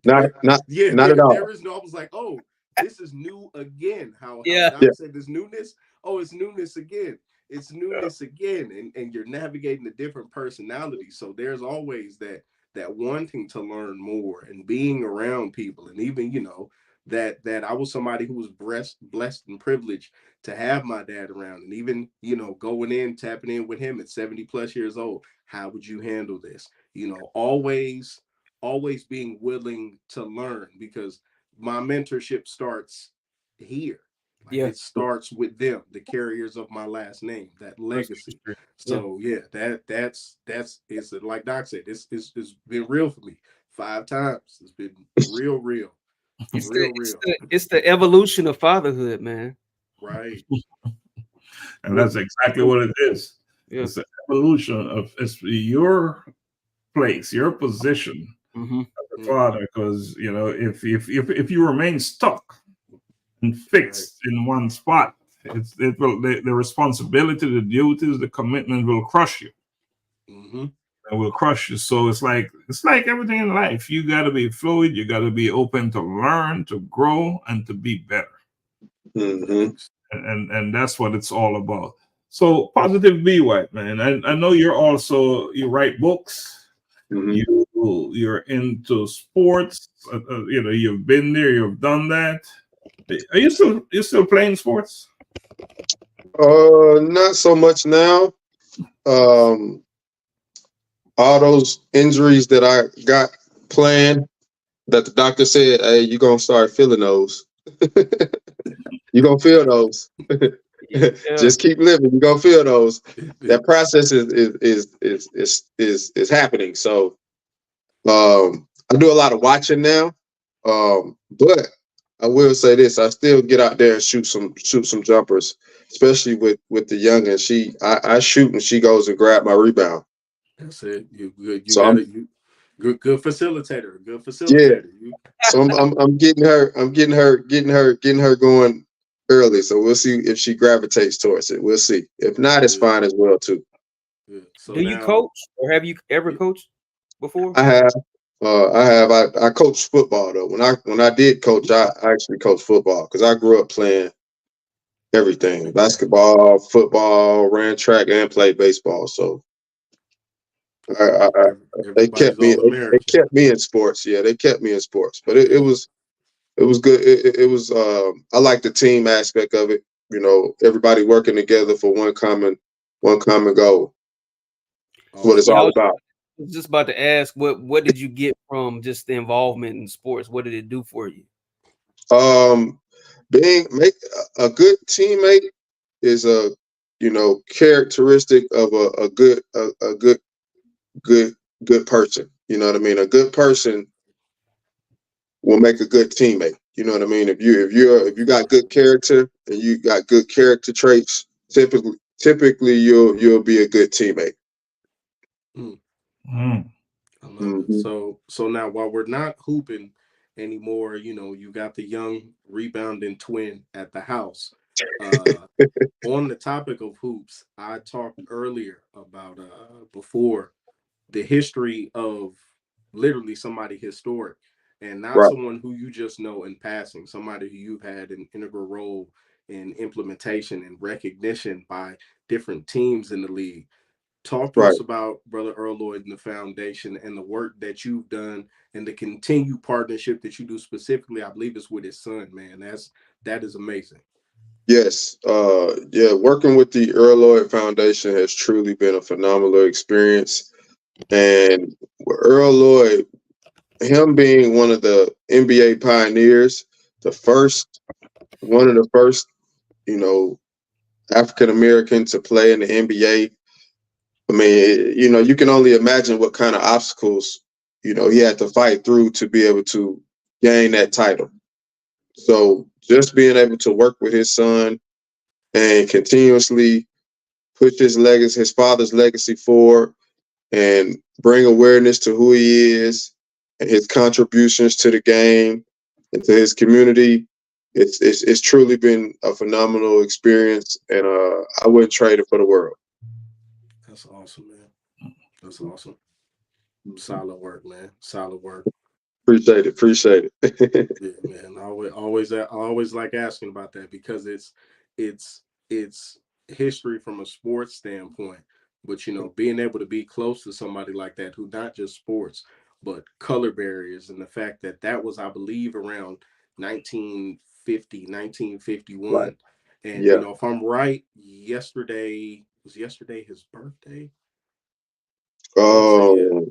Not at all. There is no, I was like, oh, this is new again. How Doc said this newness. Oh, it's newness again. It's newness again. And you're navigating a different personality. So there's always that wanting to learn more and being around people. And even, that I was somebody who was blessed and privileged to have my dad around. And even, going in, tapping in with him at 70 plus years old. How would you handle this? Always being willing to learn, because my mentorship starts here. It starts with them, the carriers of my last name, that legacy. So that's it's like Doc said, it's been real for me 5 times. It's been real. It's Real, it's the evolution of fatherhood, man. right. And that's exactly what it is. Yeah. It's the evolution of it's your place, your position Mm-hmm. as a father. Because if you remain stuck and fixed in one spot, the responsibility, the duties, the commitment will crush you. Mm-hmm. It will crush you. So it's like everything in life. You got to be fluid. You got to be open to learn, to grow, and to be better. Mm-hmm. And that's what it's all about. So positive be white, man. I know you write books. Mm-hmm. You're into sports. You've been there. You've done that. Are you still playing sports? Not so much now. Um, all those injuries that I got planned, that the doctor said, "Hey, you're gonna start feeling those. You're gonna feel those. Yeah. Just keep living. You're gonna feel those." That process is happening. So I do a lot of watching now. But I will say this: I still get out there and shoot some jumpers, especially with the youngin. I shoot and she goes and grab my rebound. That's it. You good. You So got I'm it. You good facilitator. Good yeah. facilitator. You So I'm getting her going early. So we'll see if she gravitates towards it. We'll see. If not, it's good. fine as well too. Good. So Do you now, coach, or have you ever coached before? I have. I coached football though. When I did coach, I actually coached football because I grew up playing everything: basketball, football, ran track, and played baseball. So they everybody's kept me. all They American. kept me in sports. Yeah, they kept me in sports. But Yeah. it was good. It was. I like the team aspect of it. Everybody working together for one common goal. That's what it's Awesome. Yeah, all about. I was just about to ask, what did you get from just the involvement in sports? What did it do for you? Um, make a good teammate is a characteristic of a good person. You know what I mean? A good person will make a good teammate. You know what I mean? If you got good character and you got good character traits, typically you'll be a good teammate. Mm, Mm. I love it. Mm-hmm. So now while we're not hooping anymore, you got the young rebounding twin at the house. Uh, on the topic of hoops, I talked earlier about before the history of literally somebody historic and not Right, someone who you just know in passing, somebody who you've had an integral role in implementation and recognition by different teams in the league. Talk to right. us about Brother Earl Lloyd and the foundation and the work that you've done and the continued partnership that you do specifically. I believe it's with his son, man. That is amazing. Yes. Yeah. Working with the Earl Lloyd Foundation has truly been a phenomenal experience. And Earl Lloyd, him being one of the NBA pioneers, one of the first, African American to play in the NBA. I mean, you can only imagine what kind of obstacles, he had to fight through to be able to gain that title. So just being able to work with his son and continuously push his father's legacy forward, and bring awareness to who he is and his contributions to the game and to his community. It's truly been a phenomenal experience, and I wouldn't trade it for the world. That's awesome, man. That's awesome. Solid work, man. Solid work. Appreciate it. Yeah, man. I always like asking about that because it's history from a sports standpoint. But being able to be close to somebody like that who not just sports, but color barriers and the fact that was, I believe, around 1950, Right. 1951. And Yeah. if I'm right, yesterday his birthday? I want to say, yeah, Oh,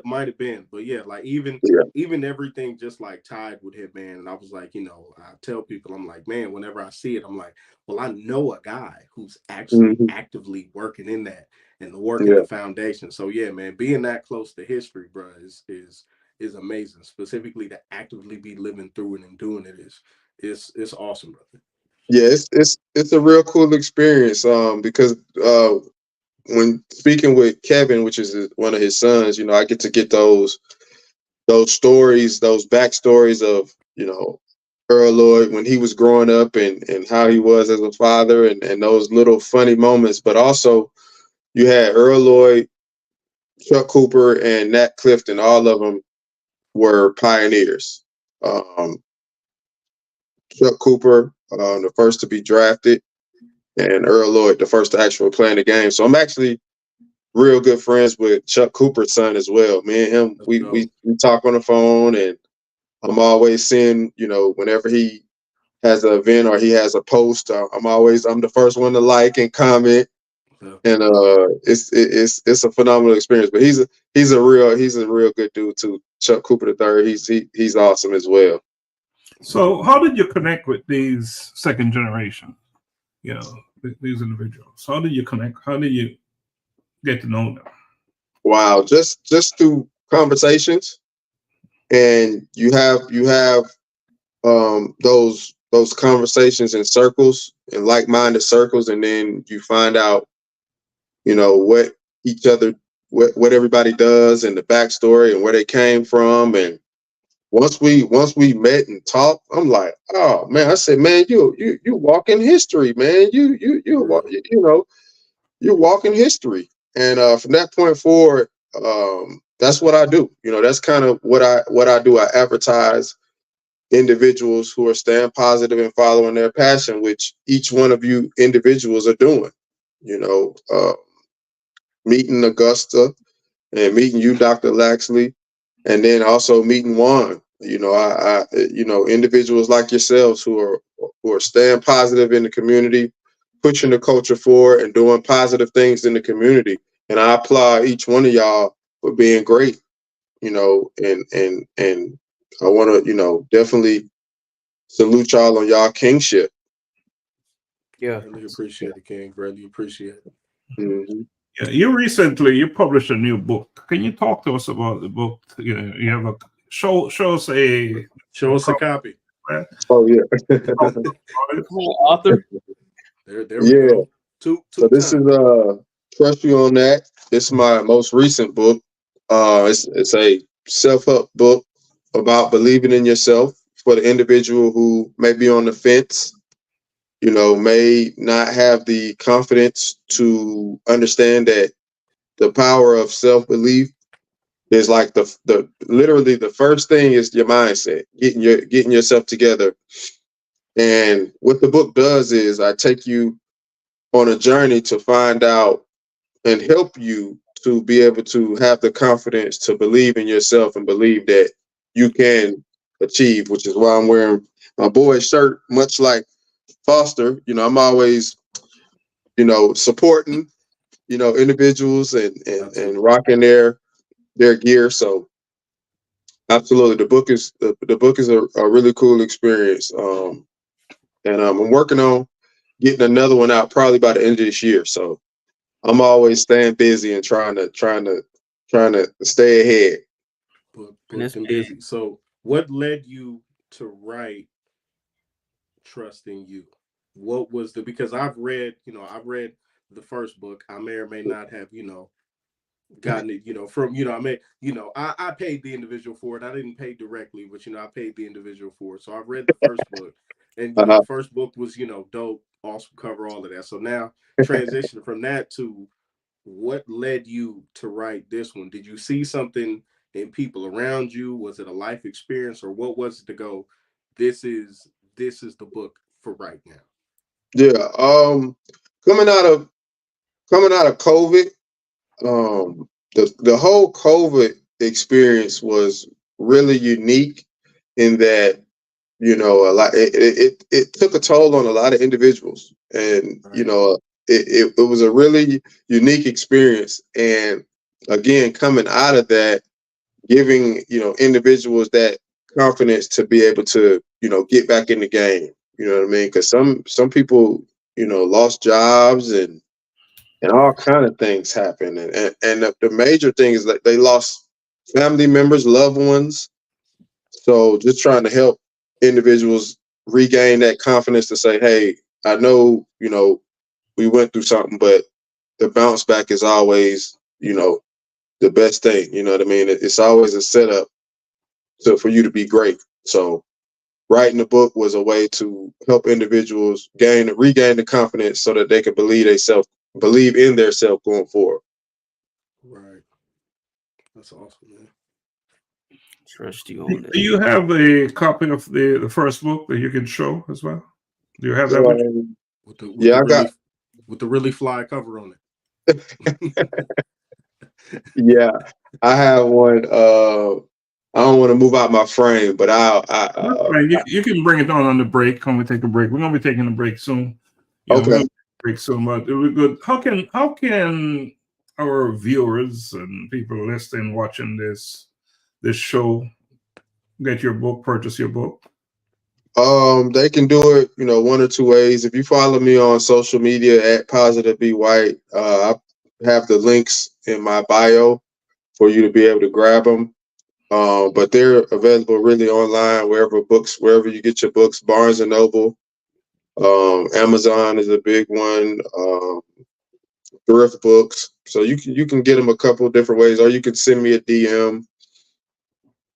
might have been, but yeah, like even yeah. even everything just like tied with him, man. And I was like, I tell people, I'm like, man, whenever I see it, I'm like, well, I know a guy who's actually Hmm. actively working in that and the work in Yeah. the foundation. So yeah, man, being that close to history, bro, is is amazing. Specifically to actively be living through it and doing it is awesome, brother. Yeah, it's a real cool experience. Because when speaking with Kevin, which is one of his sons, I get those stories, those backstories of Earl Lloyd when he was growing up and how he was as a father and those little funny moments. But also you had Earl Lloyd, Chuck Cooper, and Nat Clifton. All of them were pioneers. Chuck Cooper, the first to be drafted, and Earl Lloyd, the first to actually play in the game. So I'm actually real good friends with Chuck Cooper's son as well. Me and him, we talk on the phone, and I'm always seeing, whenever he has an event or he has a post, I'm the first one to like and comment. And it's a phenomenal experience. But he's a real good dude too. Chuck Cooper III, he's awesome as well. So how did you connect with these second generation, these individuals? How did you connect? How did you get to know them? Wow, just through conversations, and you have those conversations in circles, in like-minded circles, and then you find out what each other, what everybody does, and the backstory and where they came from. And once we met and talked, I'm like, oh man, I said, man, you walk in history, man. You walk in history. And from that point forward, that's what I do. That's kind of what I do. I advertise individuals who are staying positive and following their passion, which each one of you individuals are doing. Meeting Augusta and meeting you, Dr. Laxley, and then also meeting Juan. I individuals like yourselves who are staying positive in the community, pushing the culture forward, and doing positive things in the community. And I applaud each one of y'all for being great. And I want to definitely salute y'all on y'all kingship. Yeah, really appreciate it, King. Really appreciate it. Mm-hmm. Yeah, you published a new book. Can you talk to us about the book? You have a show us a copy. Oh yeah. Author. There we go. So this is Trust You on That. This is my most recent book. It's a self-help book about believing in yourself for the individual who may be on the fence, may not have the confidence to understand that the power of self-belief is like the literally the first thing is your mindset, getting yourself together. And what the book does is I take you on a journey to find out and help you to be able to have the confidence to believe in yourself and believe that you can achieve, which is why I'm wearing my boy's shirt, much like Foster. I'm always, supporting, individuals and rocking their gear. So absolutely, the book is a really cool experience. And I'm working on getting another one out probably by the end of this year. So I'm always staying busy and trying to stay ahead. Booked and busy. So what led you to write Trust in You? What was because I've read the first book. I may or may not have, gotten it, from, I paid the individual for it. I didn't pay directly, but, I paid the individual for it. So I've read the first book, and, the first book was, dope, awesome cover, all of that. So now transition from that to what led you to write this one? Did you see something in people around you? Was it a life experience, or what was it to go, this is the book for right now? Yeah. Coming out of COVID, the whole COVID experience was really unique in that, a lot it took a toll on a lot of individuals, and Right. It was a really unique experience. And again, coming out of that, giving individuals that confidence to be able to get back in the game. You know what I mean? Because some people lost jobs and all kind of things happen, and the major thing is that they lost family members, loved ones. So just trying to help individuals regain that confidence to say, hey, I know, we went through something, but the bounce back is always, the best thing. You know what I mean? It's always a setup for you to be great. So writing the book was a way to help individuals regain the confidence so that they can believe in their self going forward. Right. That's awesome, man. Trust you on that. Do you have a copy of the first book that you can show as well? Do you have that with you? With the really fly cover on it. Yeah, I have one. I don't want to move out my frame, but you can bring it on the break when we take a break. We're gonna be taking a break soon. Okay. Break soon, but it would be good. How can our viewers and people listening, watching this show get your book, purchase your book? They can do it, one or two ways. If you follow me on social media at Positive Be White, I have the links in my bio for you to be able to grab them. But they're available really online, wherever you get your books. Barnes and Noble, Amazon is a big one. Thrift books. So you can get them a couple of different ways, or you can send me a DM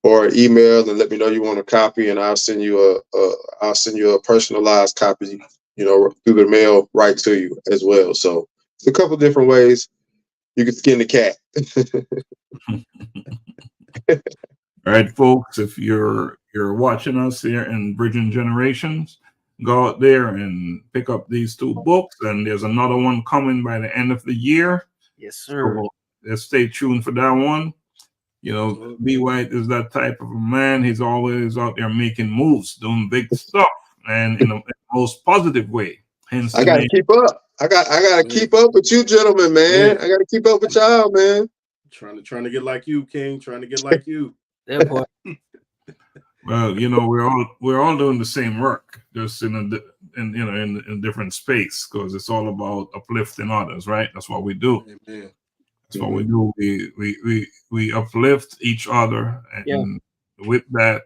or an email and let me know you want a copy, and I'll send you a personalized copy, through the mail right to you as well. So it's a couple of different ways you can skin the cat. All right, folks, if you're watching us here in Bridging Generations, go out there and pick up these two books, and there's another one coming by the end of the year. Yes, sir. So let's stay tuned for that one. B. White is that type of a man. He's always out there making moves, doing big stuff, and in the most positive way. Hence, I gotta keep up. I gotta keep up with you, gentlemen, man. I gotta keep up with y'all, man. Trying to get like you, King. Trying to get like you. That part. Well, we're all doing the same work, just in a different space, because it's all about uplifting others, right? That's what we do. Amen. That's what we do. We uplift each other, and with that,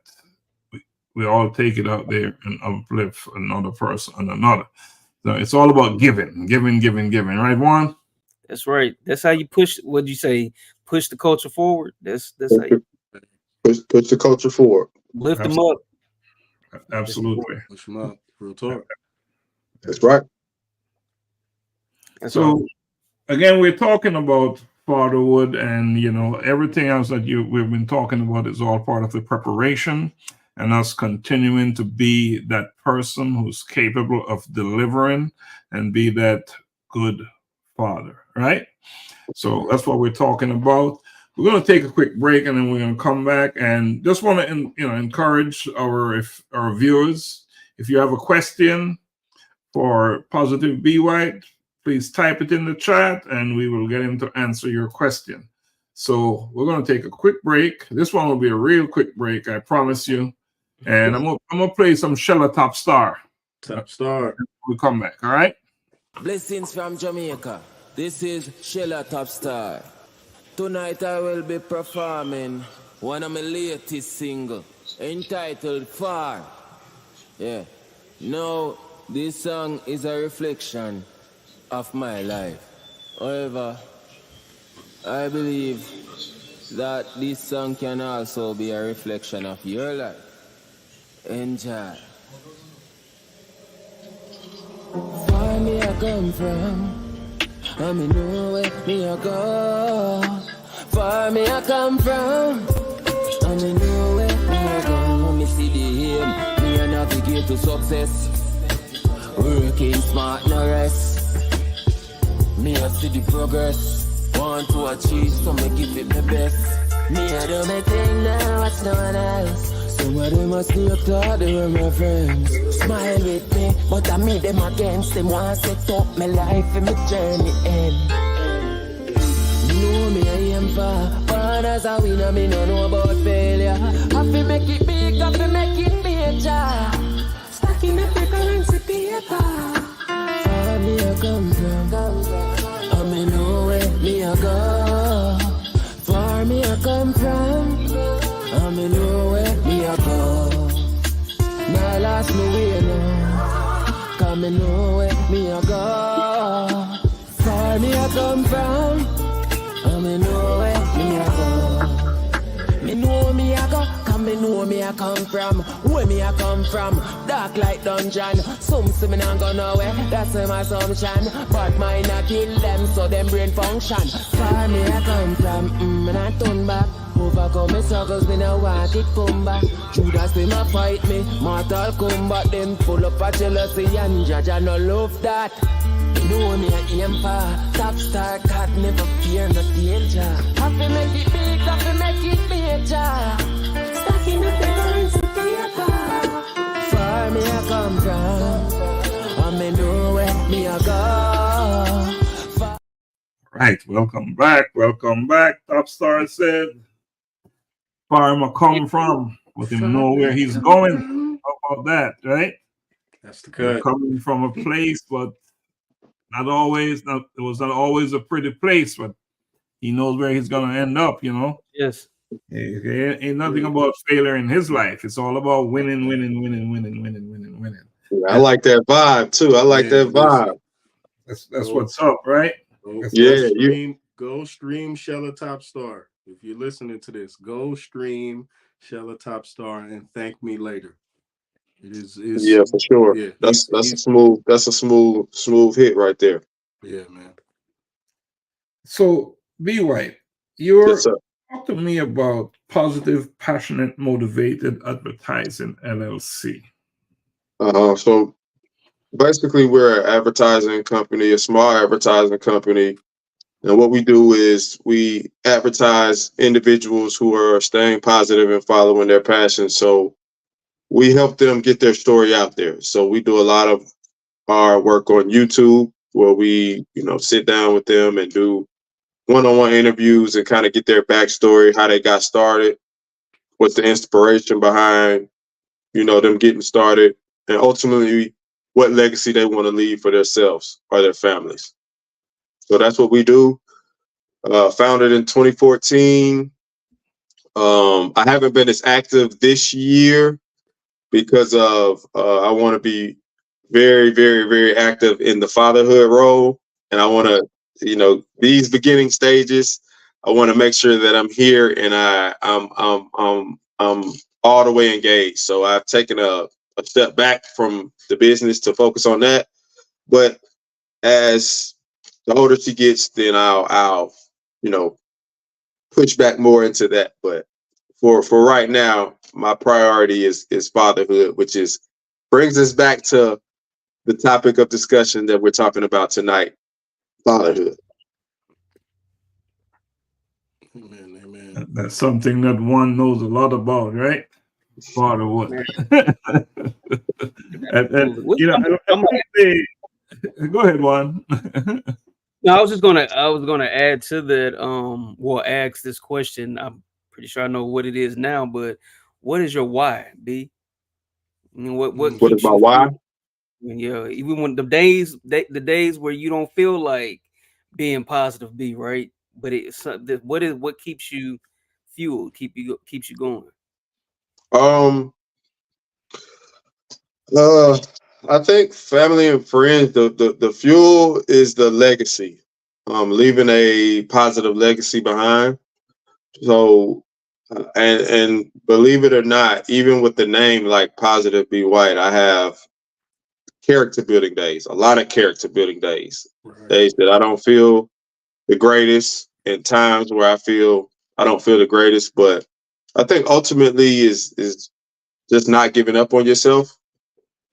we all take it out there and uplift another person and another. So it's all about giving, right, Juan? That's right. That's how you push. What'd you say? Push the culture forward. That's how you push the culture forward. Lift them up. Absolutely. Push them up. Real talk. That's right. So again, we're talking about fatherhood, and everything else that we've been talking about is all part of the preparation, and us continuing to be that person who's capable of delivering and be that good father, right? So that's what we're talking about. We're going to take a quick break, and then we're going to come back, and just want to encourage our viewers. If you have a question for Positive Be White, please type it in the chat, and we will get him to answer your question. So we're going to take a quick break. This one will be a real quick break, I promise you. And I'm gonna play some Shella Top Star. Top Star. We'll come back. All right. Blessings from Jamaica. This is Shella Top Star. Tonight I will be performing one of my latest single entitled Far. Yeah. Now this song is a reflection of my life. However, I believe that this song can also be a reflection of your life. Enjoy. Far me I come from, I me know where me I go. Far me I come from, I me know where me I go. Me see the aim, me I navigate to success. Working smart, no rest. Me I see the progress. Want to achieve, so me give it my best. Me I do my thing now, what's no one else. Some of them must be thought they were my friends. Smile with me, but I meet them against them. Want to set up my life and my journey end. You know me, I am far as a winner, me no know about failure. Have to make it big, have to make it major. Stacking up the currency paper. Far me I come from, I me know where me I go. Far me me I come from, I'm in nowhere me I go. Now last me way now, come in nowhere me I go. Far me I come from, I'm in nowhere me I go. Me know me I go, come me know me I come from. Where me I come from, dark like dungeon. Some say me not go nowhere, that's my assumption. But mine I kill them so them brain function. Far me I come from, and I turn back. Overcome me struggles, me no want it come back. Judas them a fight me, mortal combat. Them full up of jealousy and judge I no love that. You know me I aim for top star, cat never fear no danger. Have to make it big, have to make it major. Stacking up the lines of paper. Far me I come from, I'm in nowhere me I go. Right, welcome back. Top Star said, far him come from, but him know where he's going. How about that, right? That's the You're cut. coming from a place, but it was not always a pretty place, but he knows where he's gonna end up, you know. Yes. Ain't nothing about failure in his life. It's all about winning. Yeah, I like that vibe too. I like that vibe. That's what's up, right? Go stream Shella Top Star. If you're listening to this, go stream Shella Top Star and thank me later. It is yeah, for sure. Yeah, that's a smooth hit right there. Yeah, man. So B White, talk to me about Positive, Passionate, Motivated Advertising LLC. So basically, we're an advertising company, a small advertising company. And what we do is we advertise individuals who are staying positive and following their passion. So we help them get their story out there. So we do a lot of our work on YouTube where we, sit down with them and do one-on-one interviews and kind of get their backstory, how they got started, what's the inspiration behind, them getting started, and ultimately what legacy they want to leave for themselves or their families. So that's what we do. Founded in 2014. I haven't been as active this year because of I want to be very, very, very active in the fatherhood role, and I want to, these beginning stages, I want to make sure that I'm here and I'm all the way engaged. So I've taken a step back from the business to focus on that. But as the older she gets, then I'll push back more into that. But for right now, my priority is fatherhood, which brings us back to the topic of discussion that we're talking about tonight, fatherhood. Amen. That's something that one knows a lot about, right? Fatherhood. Go ahead, Juan. No, I was gonna add to that. Ask this question. I'm pretty sure I know what it is now, but what is your why, B? What is my why? Yeah, even when the days where you don't feel like being positive, B, right? But what keeps you fueled, keeps you going? I think family and friends, the fuel is the legacy. Leaving a positive legacy behind. So, and believe it or not, even with the name like Positive Be White, I have character building days, a lot of character building days, days that I don't feel the greatest, and times where I don't feel the greatest. But I think ultimately is just not giving up on yourself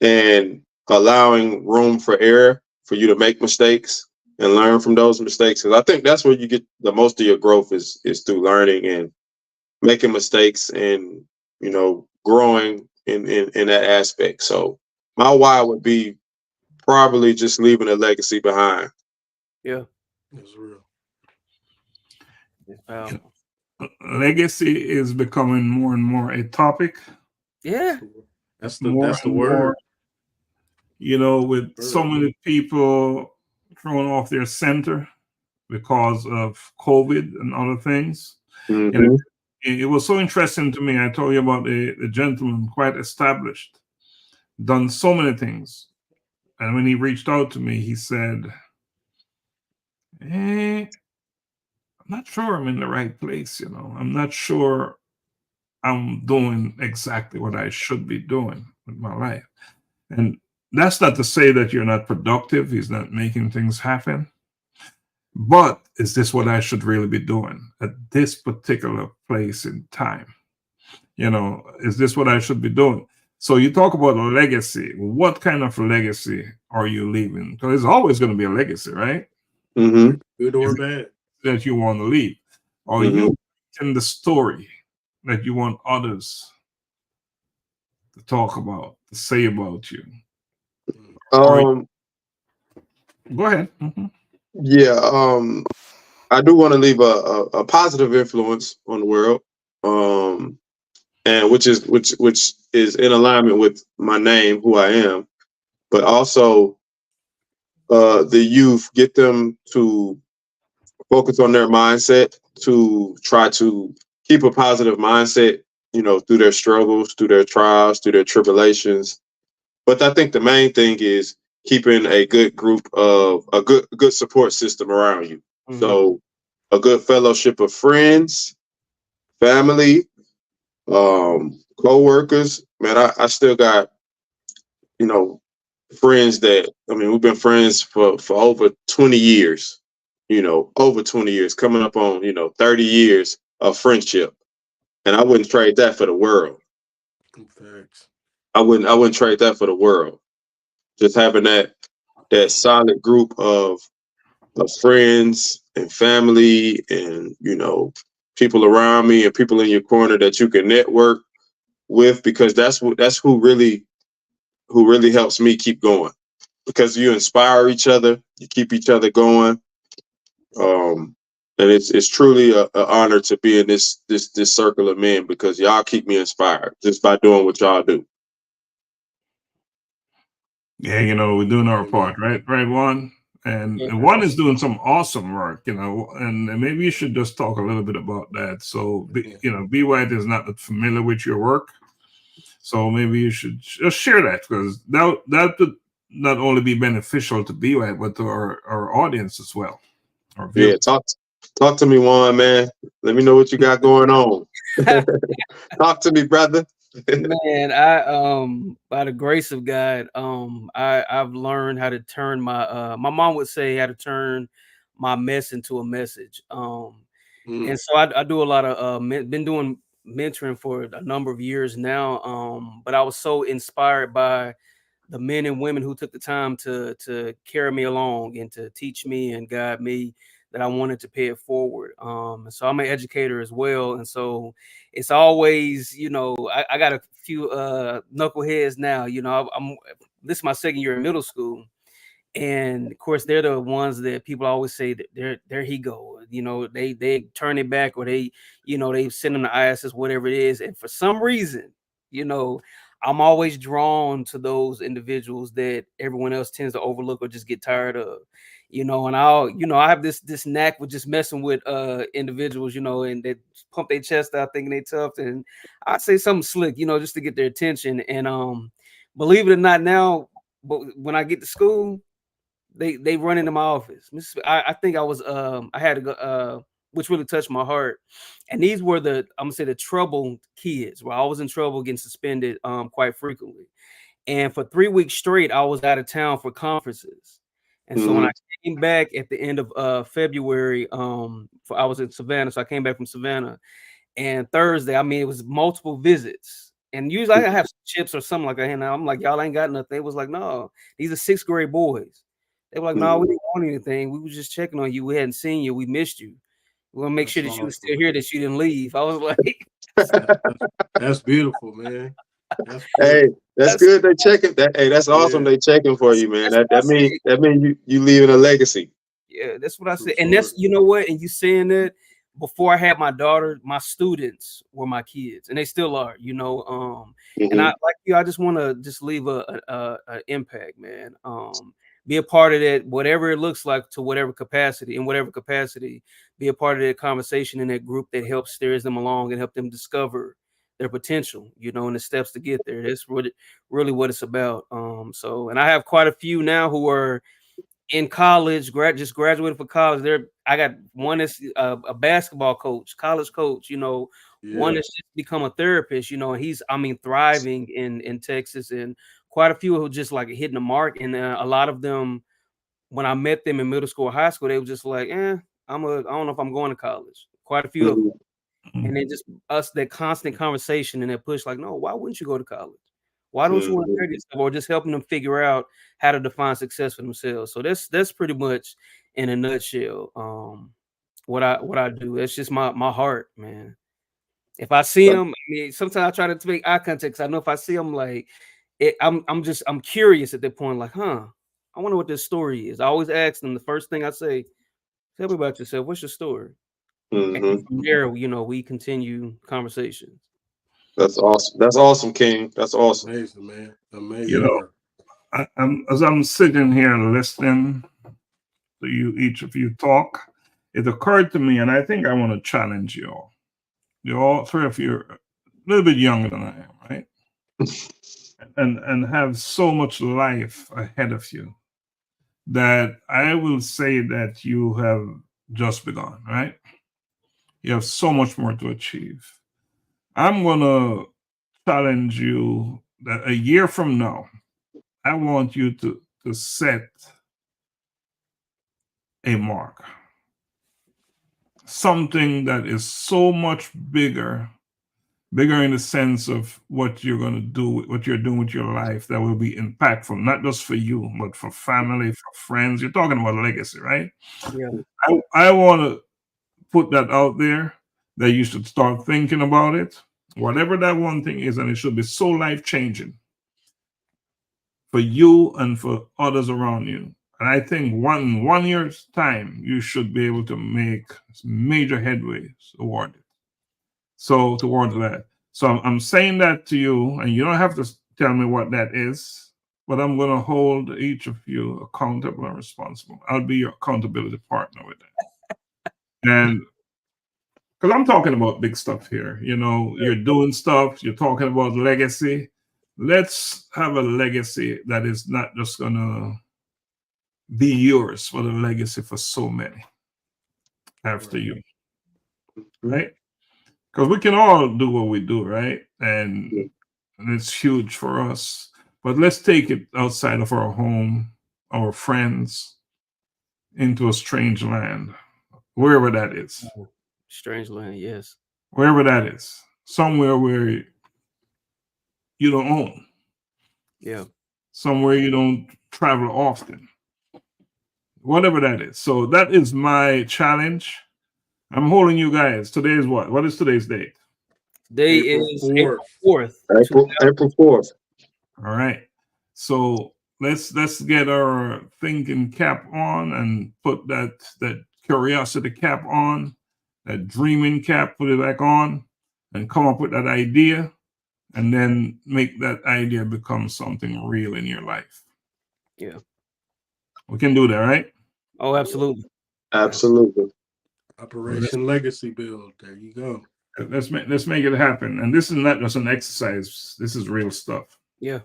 and allowing room for error, for you to make mistakes and learn from those mistakes. Because I think that's where you get the most of your growth is through learning and making mistakes and, growing in that aspect. So my why would be probably just leaving a legacy behind. Yeah. That's real. Legacy is becoming more and more a topic. Yeah. That's the word. With so many people thrown off their center because of COVID and other things. And it was so interesting to me. I told you about the gentleman, quite established, done so many things. And when he reached out to me, he said, I'm not sure I'm in the right place, I'm not sure I'm doing exactly what I should be doing with my life. And that's not to say that you're not productive. He's not making things happen. But is this what I should really be doing at this particular place in time? Is this what I should be doing? So you talk about a legacy. What kind of legacy are you leaving? Because there's always going to be a legacy, right? Good or bad. That you want to leave. Are you in the story that you want others to talk about, to say about you? Go ahead. Yeah, I do want to leave a positive influence on the world, and which is in alignment with my name, who I am, but also the youth, get them to focus on their mindset, to try to keep a positive mindset, through their struggles, through their trials, through their tribulations. But I think the main thing is keeping a good group of a good support system around you. So a good fellowship of friends, family, co-workers. Man, I still got, friends that, we've been friends for over 20 years, over 20 years, coming up on, 30 years of friendship. And I wouldn't trade that for the world. Thanks. I wouldn't trade that for the world. Just having that solid group of friends and family and, people around me and people in your corner that you can network with, because that's who really helps me keep going, because you inspire each other, you keep each other going. And it's truly an honor to be in this circle of men, because y'all keep me inspired just by doing what y'all do. Yeah, we're doing our part, right, Juan? And Juan is doing some awesome work, and maybe you should just talk a little bit about that. So, B White is not familiar with your work, so maybe you should just share that, because that would not only be beneficial to B White, but to our audience as well. Yeah, talk to me, Juan, man. Let me know what you got going on. Talk to me, brother. Man, I by the grace of God, I've learned how to turn my mom would say how to turn my mess into a message. And so I do a lot of been doing mentoring for a number of years now. But I was so inspired by the men and women who took the time to carry me along and to teach me and guide me, that I wanted to pay it forward. So I'm an educator as well. And so it's always, I got a few knuckleheads now. This is my second year in middle school. And of course, they're the ones that people always say that there he go. They turn it back, or they send them to ISS, whatever it is. And for some reason, I'm always drawn to those individuals that everyone else tends to overlook or just get tired of. And I have this knack with just messing with individuals, and they pump their chest out thinking they tough, and I say something slick, just to get their attention. And believe it or not, now, but when I get to school, they run into my office. I think I was I had to go, which really touched my heart. And these were I'm gonna say the troubled kids, where I was in trouble, getting suspended quite frequently. And for 3 weeks straight, I was out of town for conferences. And so when I came back at the end of February, I was in Savannah, so I came back from Savannah. And Thursday, it was multiple visits. And usually I have some chips or something like that. And I'm like, y'all ain't got nothing. They was like, no, these are 6th grade boys. They were like, no, we didn't want anything. We were just checking on you. We hadn't seen you. We missed you. We want to make sure that you were still here, that you didn't leave. I was like, that's beautiful, man. Hey, that's good. They checking that. Hey, that's awesome. They checking for you, man. That mean you leaving a legacy. Yeah, that's what I said. And that's, what, and you saying that, before I had my daughter, my students were my kids, and they still are, And I like you, I just want to just leave a impact, man. be a part of that, whatever it looks like, to whatever capacity, in whatever capacity, be a part of that conversation in that group that helps steers them along and help them discover their potential, you know, and the steps to get there. That's really what it's about. So, and I have quite a few now who are in college, just graduated from college. I got one that's a basketball coach, college coach, you know, one that's just become a therapist, you know, and he's, I mean, thriving in Texas, and quite a few who just like hitting the mark. And a lot of them, when I met them in middle school or high school, they were just like, I don't know if I'm going to college. Quite a few of them. And then just us, that constant conversation and that push, like, no, why wouldn't you go to college? Why don't you want to study yourself? Or just helping them figure out how to define success for themselves. So that's pretty much in a nutshell what I do. That's just my heart, man. If I see them, I mean, sometimes I try to make eye contact, 'cause I know if I see them, like, I'm curious at that point, like, I wonder what this story is. I always ask them, the first thing I say, tell me about yourself. What's your story? And from there, you know, we continue conversations. That's awesome. That's awesome, King. That's awesome. Amazing, man. Amazing. You know, as I'm sitting here listening to you, each of you talk, it occurred to me, and I think I want to challenge you all. You're all three of you are a little bit younger than I am, right? and have so much life ahead of you that I will say that you have just begun, right? You have so much more to achieve. I'm going to challenge you that a year from now, I want you to set a mark. Something that is so much bigger in the sense of what you're going to do, what you're doing with your life, that will be impactful, not just for you, but for family, for friends. You're talking about legacy, right? Yeah. I want to put that out there, that you should start thinking about it, whatever that one thing is, and it should be so life-changing for you and for others around you. And I think one year's time, you should be able to make major headway toward it. So towards that. So I'm saying that to you, and you don't have to tell me what that is, but I'm going to hold each of you accountable and responsible. I'll be your accountability partner with that. And because I'm talking about big stuff here, you know, you're doing stuff, you're talking about legacy. Let's have a legacy that is not just going to be yours, but a legacy for so many after you, right? Because we can all do what we do, right? And it's huge for us. But let's take it outside of our home, our friends, into a strange land, wherever that is. Strange land, yes. Wherever that is. Somewhere where you don't own. Yeah. Somewhere you don't travel often. Whatever that is. So that is my challenge. I'm holding you guys. Today is what? What is today's date? Today is April 4th. April 4th. All right. So let's get our thinking cap on and put that curiosity cap on, that dreaming cap, put it back on, and come up with that idea, and then make that idea become something real in your life. Yeah. We can do that, right? Oh, absolutely. Absolutely. Operation Legacy Build. There you go. Let's make it happen. And this is not just an exercise. This is real stuff. Yeah.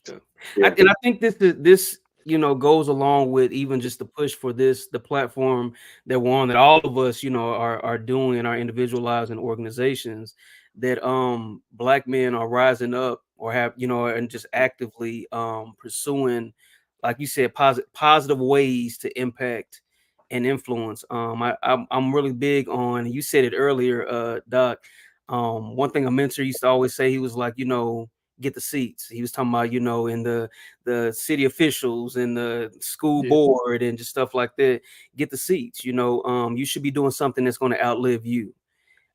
And I think this you know goes along with even just the push for the platform that we're on, that all of us, you know, are doing in our individual lives and organizations, that Black men are rising up, or have, you know, and just actively pursuing, like you said, positive ways to impact and influence. I'm really big on, you said it earlier, Doc. One thing a mentor used to always say, he was like, you know, get the seats. He was talking about, you know, in the city officials and the school board and just stuff like that. Get the seats. You know, you should be doing something that's going to outlive you.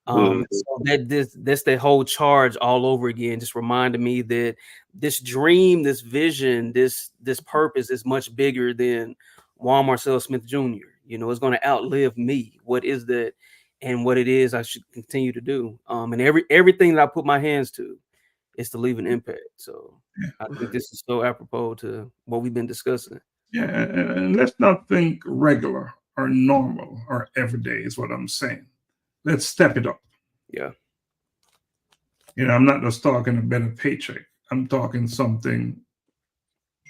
So that's the whole charge all over again. Just reminded me that this dream, this vision, this purpose is much bigger than Juan Marcel Smith Jr. You know, it's going to outlive me. What is that? And what it is I should continue to do. And everything that I put my hands to, is to leave an impact. So I think this is so apropos to what we've been discussing. Yeah, and let's not think regular or normal or everyday is what I'm saying. Let's step it up. Yeah. You know, I'm not just talking a better paycheck. I'm talking something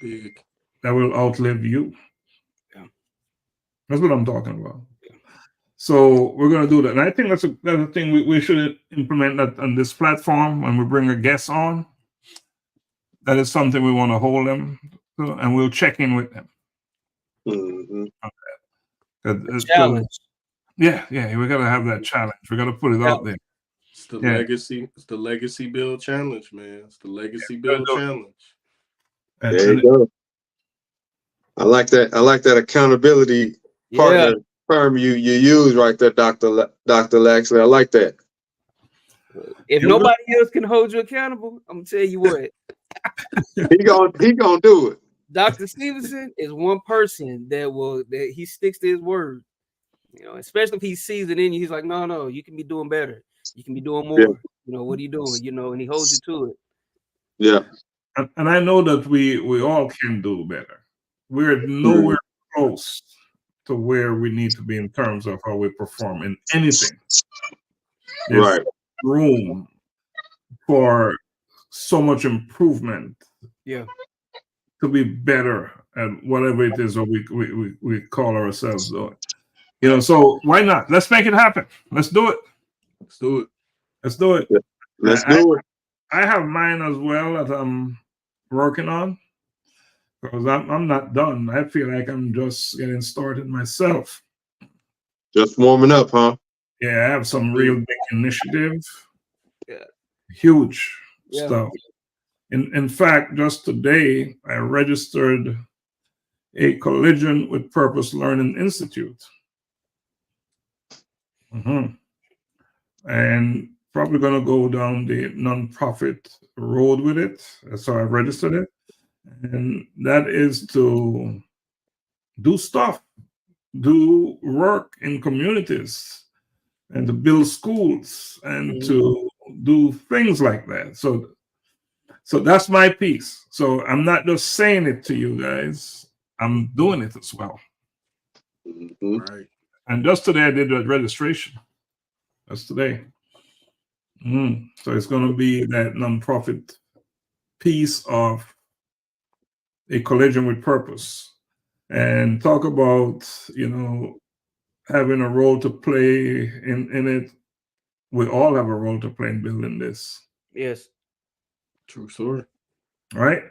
Big. that will outlive you. Yeah. That's what I'm talking about. Yeah. So we're going to do that. And I think that's a thing we should implement that on this platform when we bring a guest on. That is something we want to hold them to, and we'll check in with them. Mm-hmm. Challenge. Yeah, we got to have that challenge. We got to put it out there. It's the legacy. It's the legacy build challenge, man. It's the legacy build challenge. There you go. I like that. I like that accountability partner term you use right there, Dr. Laxley. I like that. If nobody else can hold you accountable, I'm gonna tell you what. he gonna do it. Dr. Stephenson is one person that he sticks to his word. You know, especially if he sees it in you, he's like, no, you can be doing better. You can be doing more. Yeah. You know, what are you doing? You know, and he holds you to it. Yeah. And I know that we all can do better. We're nowhere close to where we need to be in terms of how we perform in anything. There's room for so much improvement. Yeah. To be better at whatever it is that we call ourselves doing. You know, so why not? Let's make it happen. Let's do it. Let's do it. Let's do it. Yeah. Let's do it. I have mine as well that I'm working on because I'm not done. I feel like I'm just getting started myself. Just warming up, huh? Yeah, I have some real big initiative. Yeah. Huge stuff. In fact, just today, I registered a Collision with Purpose Learning Institute. And probably going to go down the nonprofit road with it. So I registered it. And that is to do stuff, do work in communities, and to build schools, and to do things like that. So that's my piece. So I'm not just saying it to you guys, I'm doing it as well. Right. And just today I did the registration. That's today. So it's going to be that nonprofit piece of a Collision with Purpose, and talk about, you know, having a role to play in it. We all have a role to play in building this. Yes. True story. Right?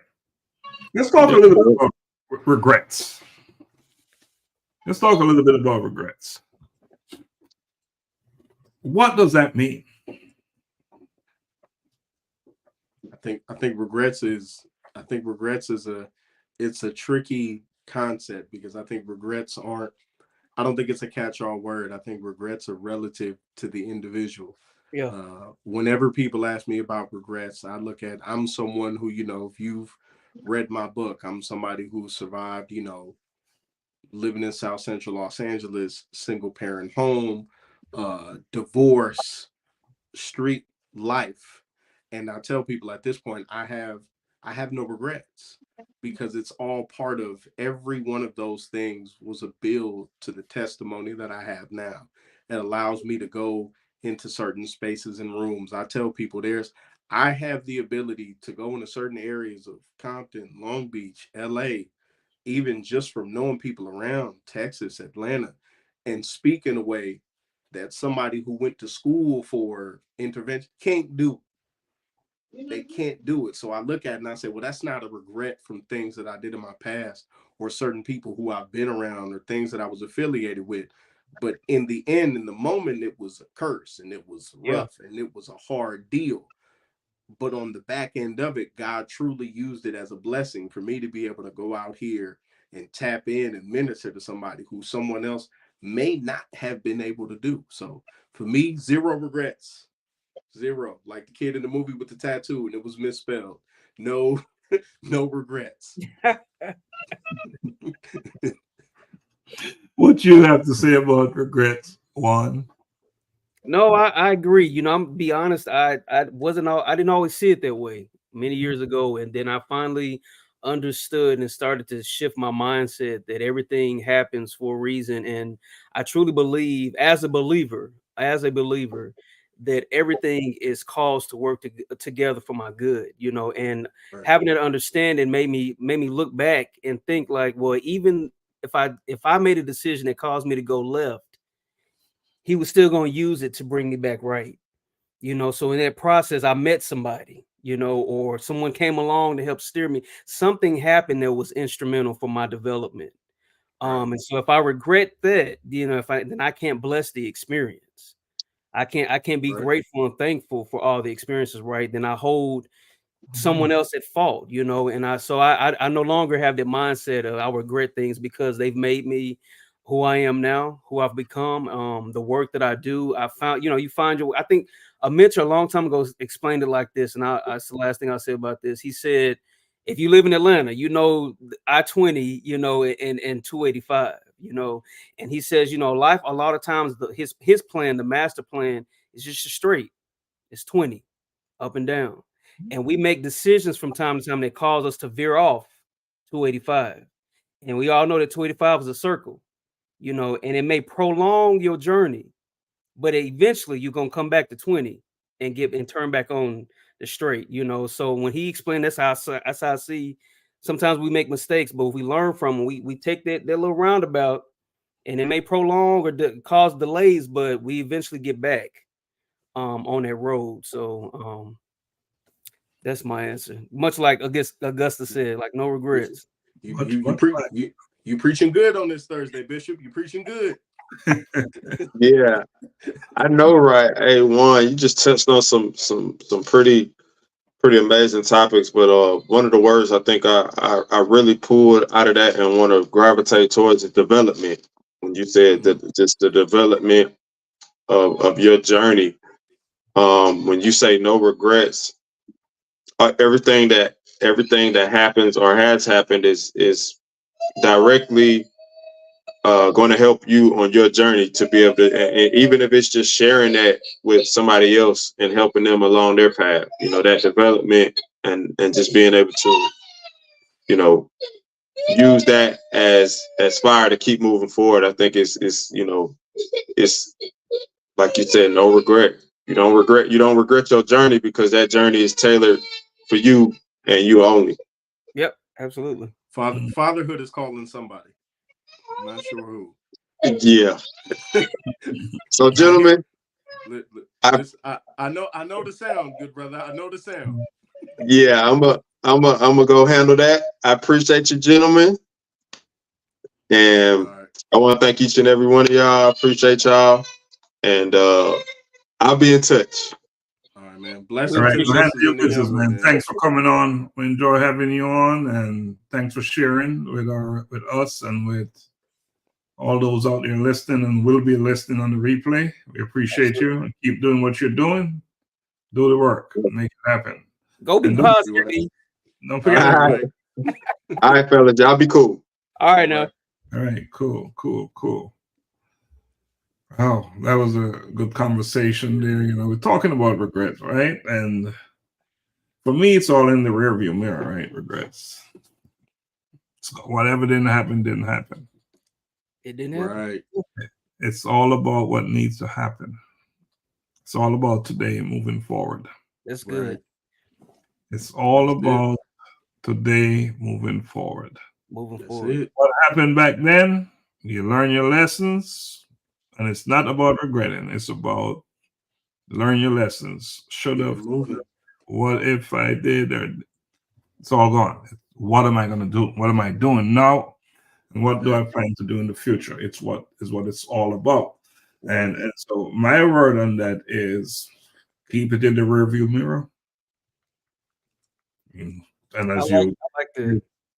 Let's talk a little bit about regrets. Let's talk a little bit about regrets. What does that mean? I think regrets is a tricky concept, because I think regrets I don't think it's a catch-all word. I think regrets are relative to the individual. Yeah. Whenever people ask me about regrets, I'm someone who, you know, if you've read my book, I'm somebody who survived, you know, living in South Central Los Angeles, single parent home, divorce, street life. And I tell people at this point, I have no regrets, because it's all part of every one of those things was a build to the testimony that I have now. It allows me to go into certain spaces and rooms. I tell people I have the ability to go into certain areas of Compton, Long Beach, LA, even just from knowing people around Texas, Atlanta, and speak in a way that somebody who went to school for intervention can't do. They can't do it. So I look at it and I say, well, that's not a regret from things that I did in my past, or certain people who I've been around, or things that I was affiliated with. But in the end, in the moment, it was a curse, and it was rough, and it was a hard deal. But on the back end of it, God truly used it as a blessing for me to be able to go out here and tap in and minister to somebody who someone else may not have been able to do. So for me, zero regrets. Zero. Like the kid in the movie with the tattoo and it was misspelled. No regrets. What you have to say about regrets, Juan? No, I agree. You know, I'm be honest. I didn't always see it that way many years ago, and then I finally understood and started to shift my mindset that everything happens for a reason. And I truly believe, as a believer, that everything is caused to work together for my good. You know, and having that understanding made me look back and think like, well, even if I made a decision that caused me to go left, he was still going to use it to bring me back right. You know, so in that process, I met somebody, you know, or someone came along to help steer me. Something happened that was instrumental for my development. And so if I regret that, you know, then I can't bless the experience. I can't be grateful and thankful for all the experiences, right? Then I hold someone else at fault, you know, and I no longer have the mindset of I regret things because they've made me who I am now, who I've become. The work that I do, I found, you know, you find your. I think a mentor a long time ago explained it like this, and that's the last thing I'll say about this. He said, if you live in Atlanta, you know I-20, you know, and 285, you know, and he says, you know, life a lot of times his plan, the master plan, is just straight. It's 20 up and down. And we make decisions from time to time that cause us to veer off 285. And we all know that 285 is a circle, you know, and it may prolong your journey, but eventually you're going to come back to 20 and turn back on the straight, you know. So when he explained, that's how I see sometimes we make mistakes, but if we learn from them, we take that little roundabout, and it may prolong or cause delays, but we eventually get back on that road. So that's my answer. Much like Augusta said, like no regrets. You preaching good on this Thursday, Bishop. You preaching good. Yeah, I know, right? Hey, Juan, you just touched on some pretty amazing topics, but one of the words I think I really pulled out of that and want to gravitate towards is development. When you said that just the development of your journey, when you say no regrets, everything that happens or has happened is directly going to help you on your journey to be able to, and even if it's just sharing that with somebody else and helping them along their path, you know, that development and just being able to, you know, use that as fire to keep moving forward. I think is you know, it's like you said, no regret. You don't regret your journey because that journey is tailored for you and you only. Yep, absolutely. Fatherhood is calling somebody. I'm not sure who. Yeah. So, gentlemen, I know the sound, good brother. I know the sound. Yeah, I'm gonna go handle that. I appreciate you, gentlemen, and I want to thank each and every one of y'all. I appreciate y'all, and I'll be in touch. All right, man. Bless All right, you. go handle your business, man. Thanks for coming on. We enjoy having you on, and thanks for sharing with us and with all those out there listening and will be listening on the replay. We appreciate you and keep doing what you're doing. Do the work, make it happen. Go be positive. Don't forget. All right, fellas, y'all be cool. All right, now. All right, cool. Oh, that was a good conversation there. You know, we're talking about regrets, right? And for me, it's all in the rearview mirror, right? Regrets. So whatever didn't happen. It didn't happen. Right. It's all about what needs to happen. It's all about today moving forward. That's good. Right. It's all about today moving forward. Forward. What happened back then, you learn your lessons, and it's not about regretting. It's about learn your lessons. Should have. What if I did? Or it's all gone. What am I going to do? What am I doing now? And what do I plan to do in the future? It's what it's all about. And so my word on that is keep it in the rearview mirror. And as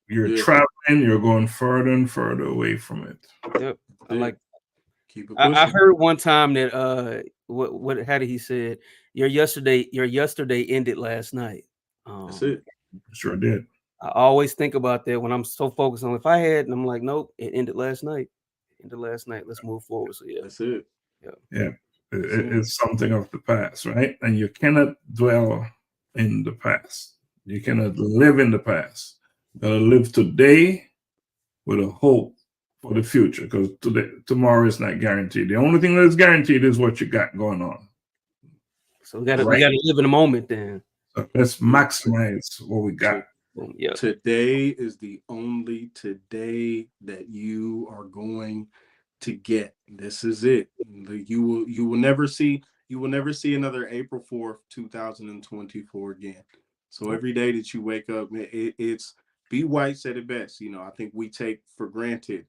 you're traveling, you're going further and further away from it. Yep. I like. Keep it pushing. I heard one time that how did he say it? Your yesterday ended last night. That's it. Sure did. I always think about that when I'm so focused on if I had, and I'm like, nope, it ended last night. Let's move forward. So yeah, that's it. Yeah. It's something of the past, right? And you cannot dwell in the past. You cannot live in the past. You gotta live today with a hope for the future, because tomorrow is not guaranteed. The only thing that is guaranteed is what you got going on. So we gotta live in the moment then. So let's maximize what we got. Yeah. Today is the only today that you are going to get. This is it. You will never see another April 4th, 2024 again. So every day that you wake up, it's B. White said it best. I think we take for granted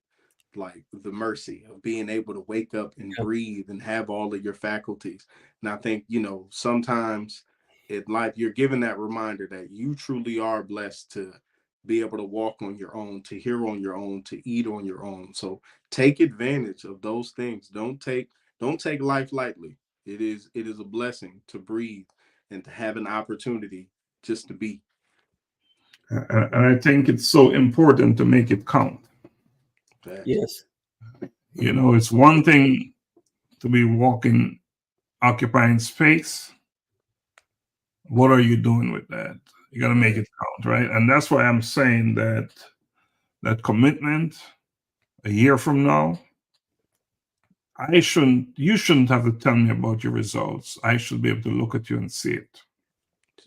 like the mercy of being able to wake up and breathe and have all of your faculties. And I think, sometimes in life, you're given that reminder that you truly are blessed to be able to walk on your own, to hear on your own, to eat on your own. So take advantage of those things. Don't take life lightly. It is a blessing to breathe and to have an opportunity just to be. And I think it's so important to make it count. Yes. It's one thing to be walking, occupying space. What are you doing with that? You got to make it count, right? And that's why I'm saying that commitment a year from now, you shouldn't have to tell me about your results. I should be able to look at you and see it.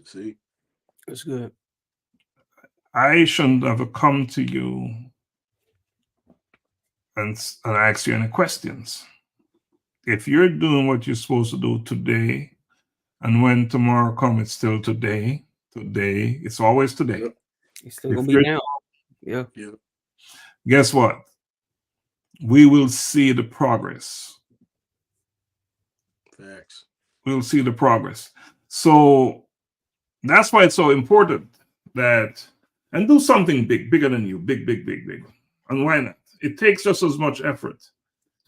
See, that's good. I shouldn't have come to you and ask you any questions. If you're doing what you're supposed to do today, and when tomorrow comes, it's still today. Today, it's always today. Yep. It's still gonna be now. Yeah. Guess what? We will see the progress. Facts. We'll see the progress. So that's why it's so important and do something bigger than you, big. And why not? It takes just as much effort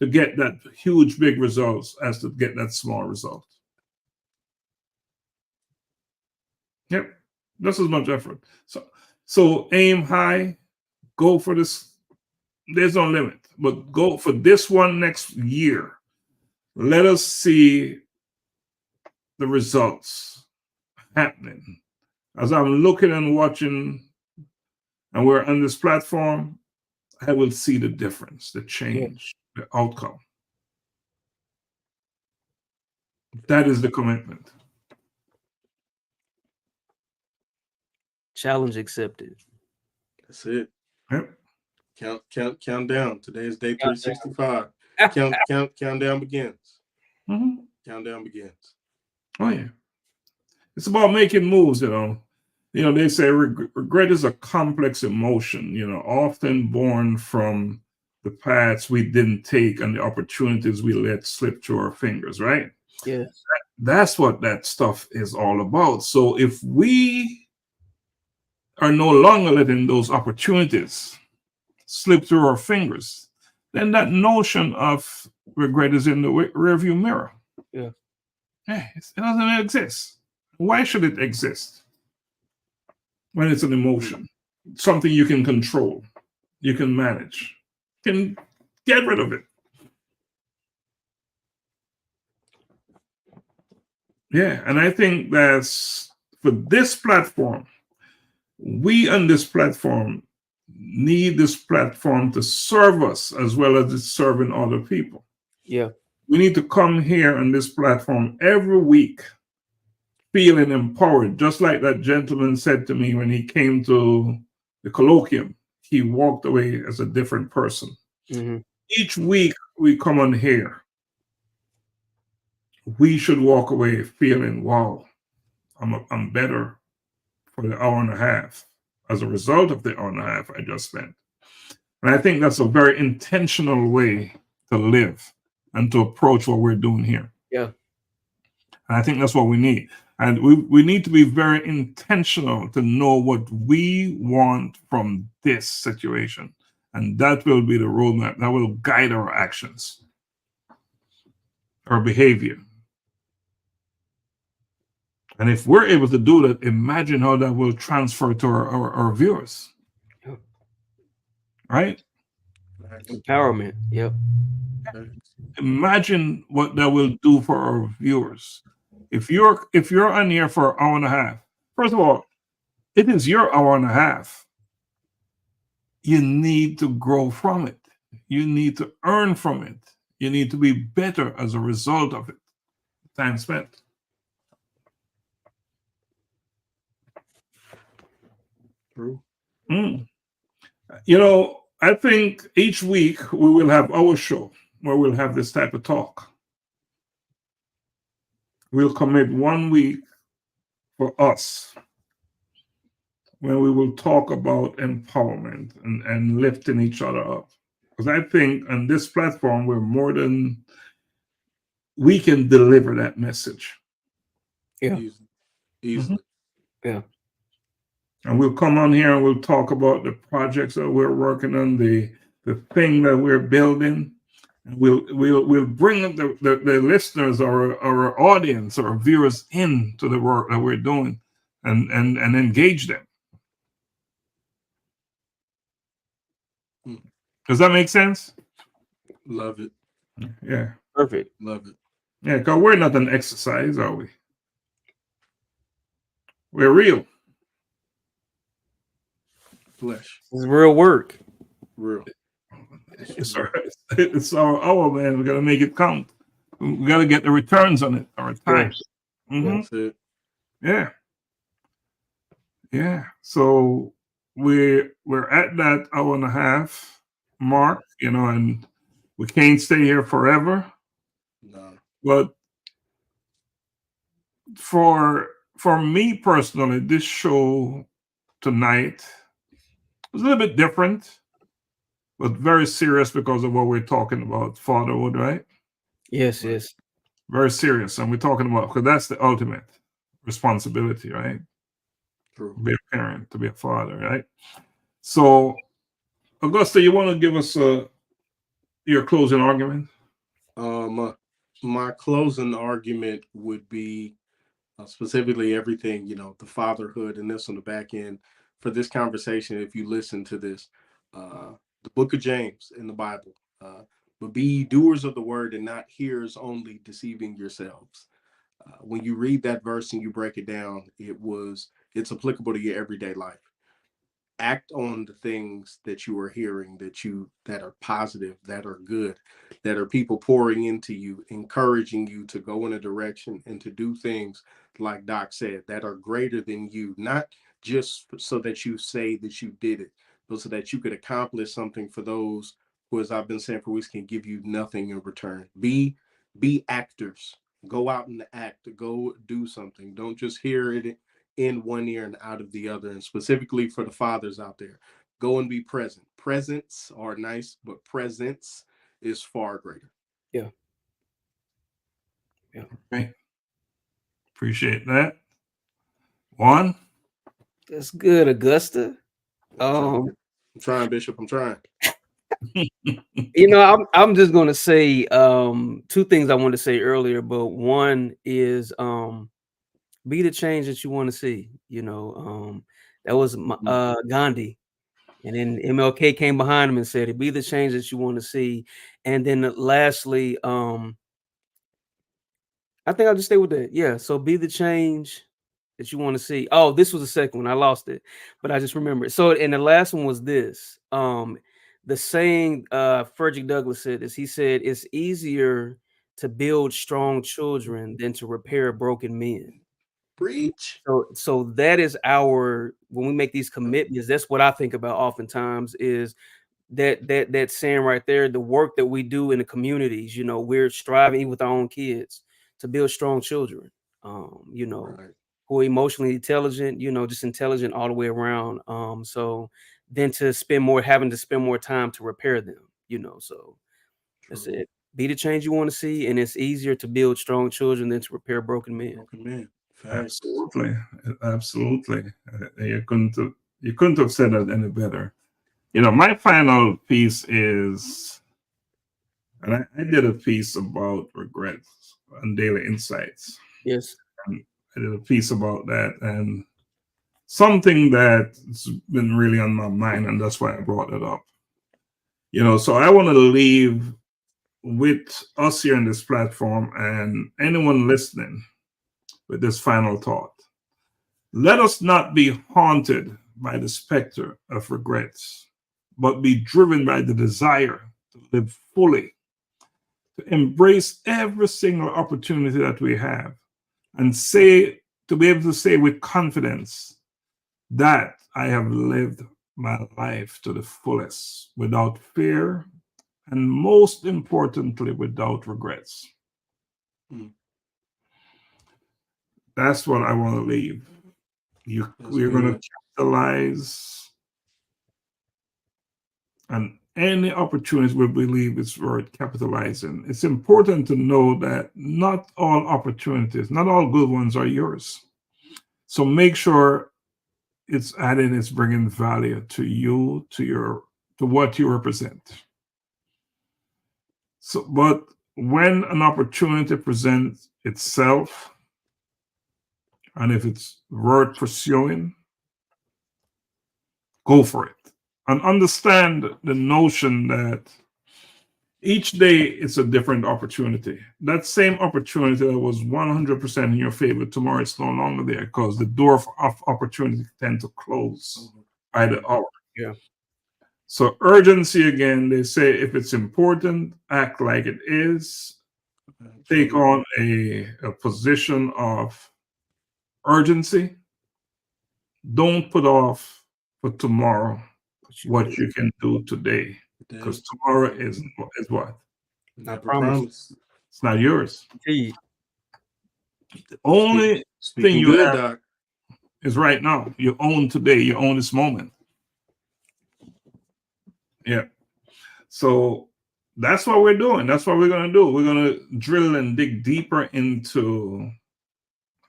to get that huge, big results as to get that small result. Yep, just as much effort. So aim high, go for this. There's no limit, but go for this one next year. Let us see the results happening. As I'm looking and watching, and we're on this platform, I will see the difference, the change, the outcome. That is the commitment. Challenge accepted. That's it. Yep. Count down. Today is day 365. Countdown begins. Mm-hmm. Countdown begins. Oh yeah. It's about making moves, they say regret is a complex emotion, often born from the paths we didn't take and the opportunities we let slip through our fingers, right? Yes. That's what that stuff is all about. So if we are no longer letting those opportunities slip through our fingers, then that notion of regret is in the rearview mirror. Yeah. It doesn't exist. Why should it exist? When it's an emotion, something you can control, you can manage, you can get rid of it. Yeah, and I think that's for this platform, we on this platform need this platform to serve us as well as it's serving other people. Yeah. We need to come here on this platform every week feeling empowered, just like that gentleman said to me when he came to the colloquium. He walked away as a different person. Mm-hmm. Each week we come on here, we should walk away feeling, wow, I'm better for the hour and a half as a result of the hour and a half I just spent. And I think that's a very intentional way to live and to approach what we're doing here. Yeah. And I think that's what we need. And we need to be very intentional to know what we want from this situation. And that will be the roadmap. That will guide our actions, our behavior. And if we're able to do that, imagine how that will transfer to our viewers. Right? Empowerment. Yep. Imagine what that will do for our viewers. If you're on here for an hour and a half, first of all, it is your hour and a half. You need to grow from it. You need to earn from it. You need to be better as a result of it. Time spent. True. You know, I think each week we will have our show where we'll have this type of talk. We'll commit 1 week for us where we will talk about empowerment and lifting each other up. Because I think on this platform, we can deliver that message. Yeah. Easily. Yeah. And we'll come on here and we'll talk about the projects that we're working on, the thing that we're building. And we'll bring the listeners or our audience or viewers into the work that we're doing and engage them. Does that make sense? Love it. Yeah. Perfect. Love it. Yeah, because we're not an exercise, are we? We're real. Flesh. It's real work. Real. It's our hour, man. We got to make it count. We got to get the returns on it, our time. That's it. Yeah. Yeah. So we're at that hour and a half mark, you know, and we can't stay here forever. No. But for me personally, this show tonight was a little bit different, but very serious because of what we're talking about, fatherhood, right? Yes, yes. Very serious. And we're talking about, because that's the ultimate responsibility, right? True. To be a parent, to be a father, right? So, Augusta, you want to give us your closing argument? My closing argument would be specifically everything, you know, the fatherhood and this on the back end for this conversation. If you listen to this, the book of James in the Bible, but be doers of the word and not hearers only, deceiving yourselves. When you read that verse and you break it down, it's applicable to your everyday life. Act on the things that you are hearing, that are positive, that are good, that are people pouring into you, encouraging you to go in a direction and to do things, like Doc said, that are greater than you, not just so that you say that you did it, but so that you could accomplish something for those who, as I've been saying for weeks, can give you nothing in return. Be actors. Go out and act. Go do something. Don't just hear it in one ear and out of the other. And specifically for the fathers out there, go and be present. Presents are nice, but presence is far greater. Yeah. Okay. Appreciate that. Juan? That's good, Augusta. I'm trying, Bishop. I'm trying. You know, I'm just gonna say two things I wanted to say earlier, but one is be the change that you want to see. You know, that was Gandhi, and then MLK came behind him and said, "Be the change that you want to see." And then lastly, I think I'll just stay with that. Yeah, so be the change that you want to see. Oh, this was the second one. I lost it, but I just remember it. So, and the last one was this. The saying Frederick Douglass said is, he said, "It's easier to build strong children than to repair broken men." Preach. So that is when we make these commitments, that's what I think about oftentimes is that saying right there, the work that we do in the communities, you know, we're striving with our own kids to build strong children, you know, Right. who are emotionally intelligent, you know, just intelligent all the way around. So then having to spend more time to repair them, you know, so that's it. Be the change you want to see, and it's easier to build strong children than to repair broken men. Broken men. Absolutely. You couldn't have said that any better. You know, my final piece is, and I did a piece about regrets and daily insights. Yes. And I did a piece about that, and something that's been really on my mind, and that's why I brought it up. You know, so I want to leave with us here on this platform and anyone listening with this final thought. Let us not be haunted by the specter of regrets, but be driven by the desire to live fully, to embrace every single opportunity that we have, and to be able to say with confidence that I have lived my life to the fullest without fear and most importantly, without regrets. That's what I want to leave. We're going to capitalize on any opportunities we believe it's worth capitalizing. It's important to know that not all opportunities, not all good ones are yours. So make sure it's adding, it's bringing value to you, to what you represent. So, but when an opportunity presents itself, and if it's worth pursuing, go for it. And understand the notion that each day it's a different opportunity. That same opportunity that was 100% in your favor, tomorrow it's no longer there because the door of opportunity tend to close by the hour. Yeah. So urgency, again, they say if it's important, act like it is. Take on a position of urgency. Don't put off for tomorrow what you can do today, because tomorrow is what? I promise. It's not yours. Indeed. The only thing you good, have Doc. is right now. You own today. You own this moment. Yeah. So that's what we're doing. That's what we're going to do. We're going to drill and dig deeper into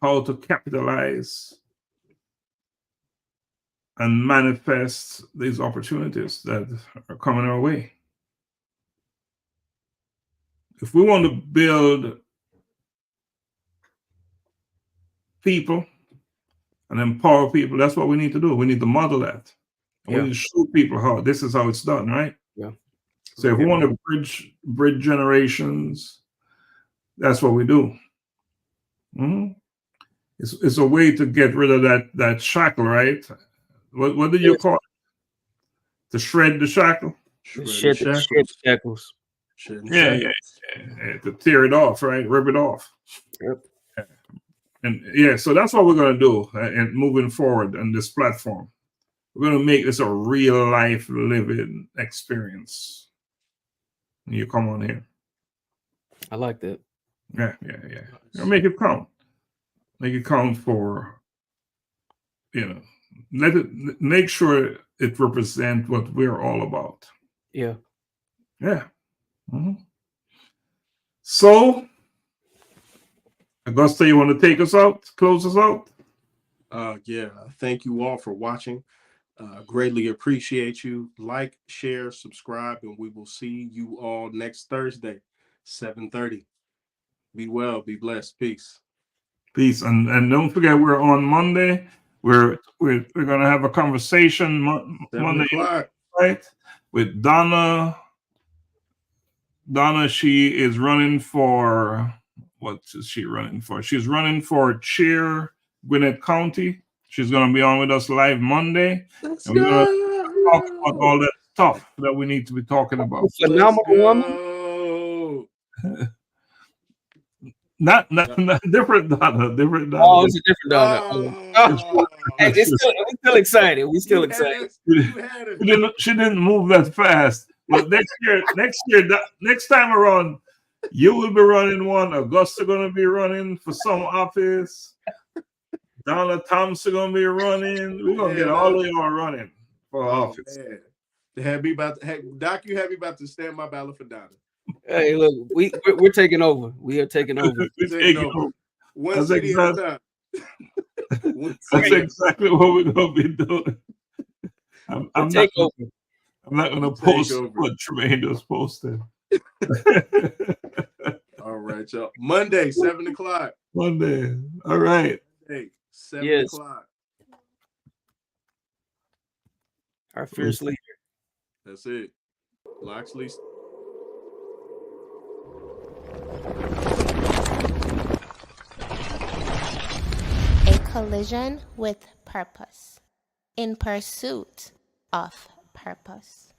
how to capitalize and manifest these opportunities that are coming our way. If we want to build people and empower people, that's what we need to do. We need to model that. And we need to show people how this is how it's done, right? Yeah. So if we want to bridge generations, that's what we do. Mm-hmm. It's a way to get rid of that shackle, right? What did you call it? To shred the shackle? Shed the shackles. Yeah. To tear it off, right? Rip it off. Yep. And yeah, so that's what we're going to do and moving forward on this platform. We're going to make this a real life living experience. And you come on here. I like that. Yeah. Make it count. Make it count for, make sure it represents what we're all about. Yeah. Yeah. Mm-hmm. So, Augusta, you want to take us out, close us out? Yeah. Thank you all for watching. Greatly appreciate you. Like, share, subscribe, and we will see you all next Thursday, 7:30. Be well, be blessed. Peace. Peace. And don't forget, we're on Monday. We're gonna have a conversation Monday, right? With Donna. Donna, she is running for, what is she running for? She's running for chair, Gwinnett County. She's gonna be on with us live Monday. Let's and we're gonna talk about all that stuff that we need to be talking about. Phenomenal woman. Not different Donna. Different Donna. Oh, it's a different Donna. We're still excited. We're still excited. She didn't move that fast. But next time around, you will be running one. Augusta gonna be running for some office. Donna Thompson gonna be running. We're gonna get all of y'all running for office. Doc, you had me about to stand my ballot for Donna. Hey, look, we're taking over. We are taking over. One city at a time. That's exactly what we're gonna be doing. I'm not gonna post what Tremaine just posted. All right, y'all. Monday, 7 o'clock. Monday. All right. Hey, 7 o'clock. Our fierce leader. That's it. Laxley. collision with purpose. In pursuit of purpose.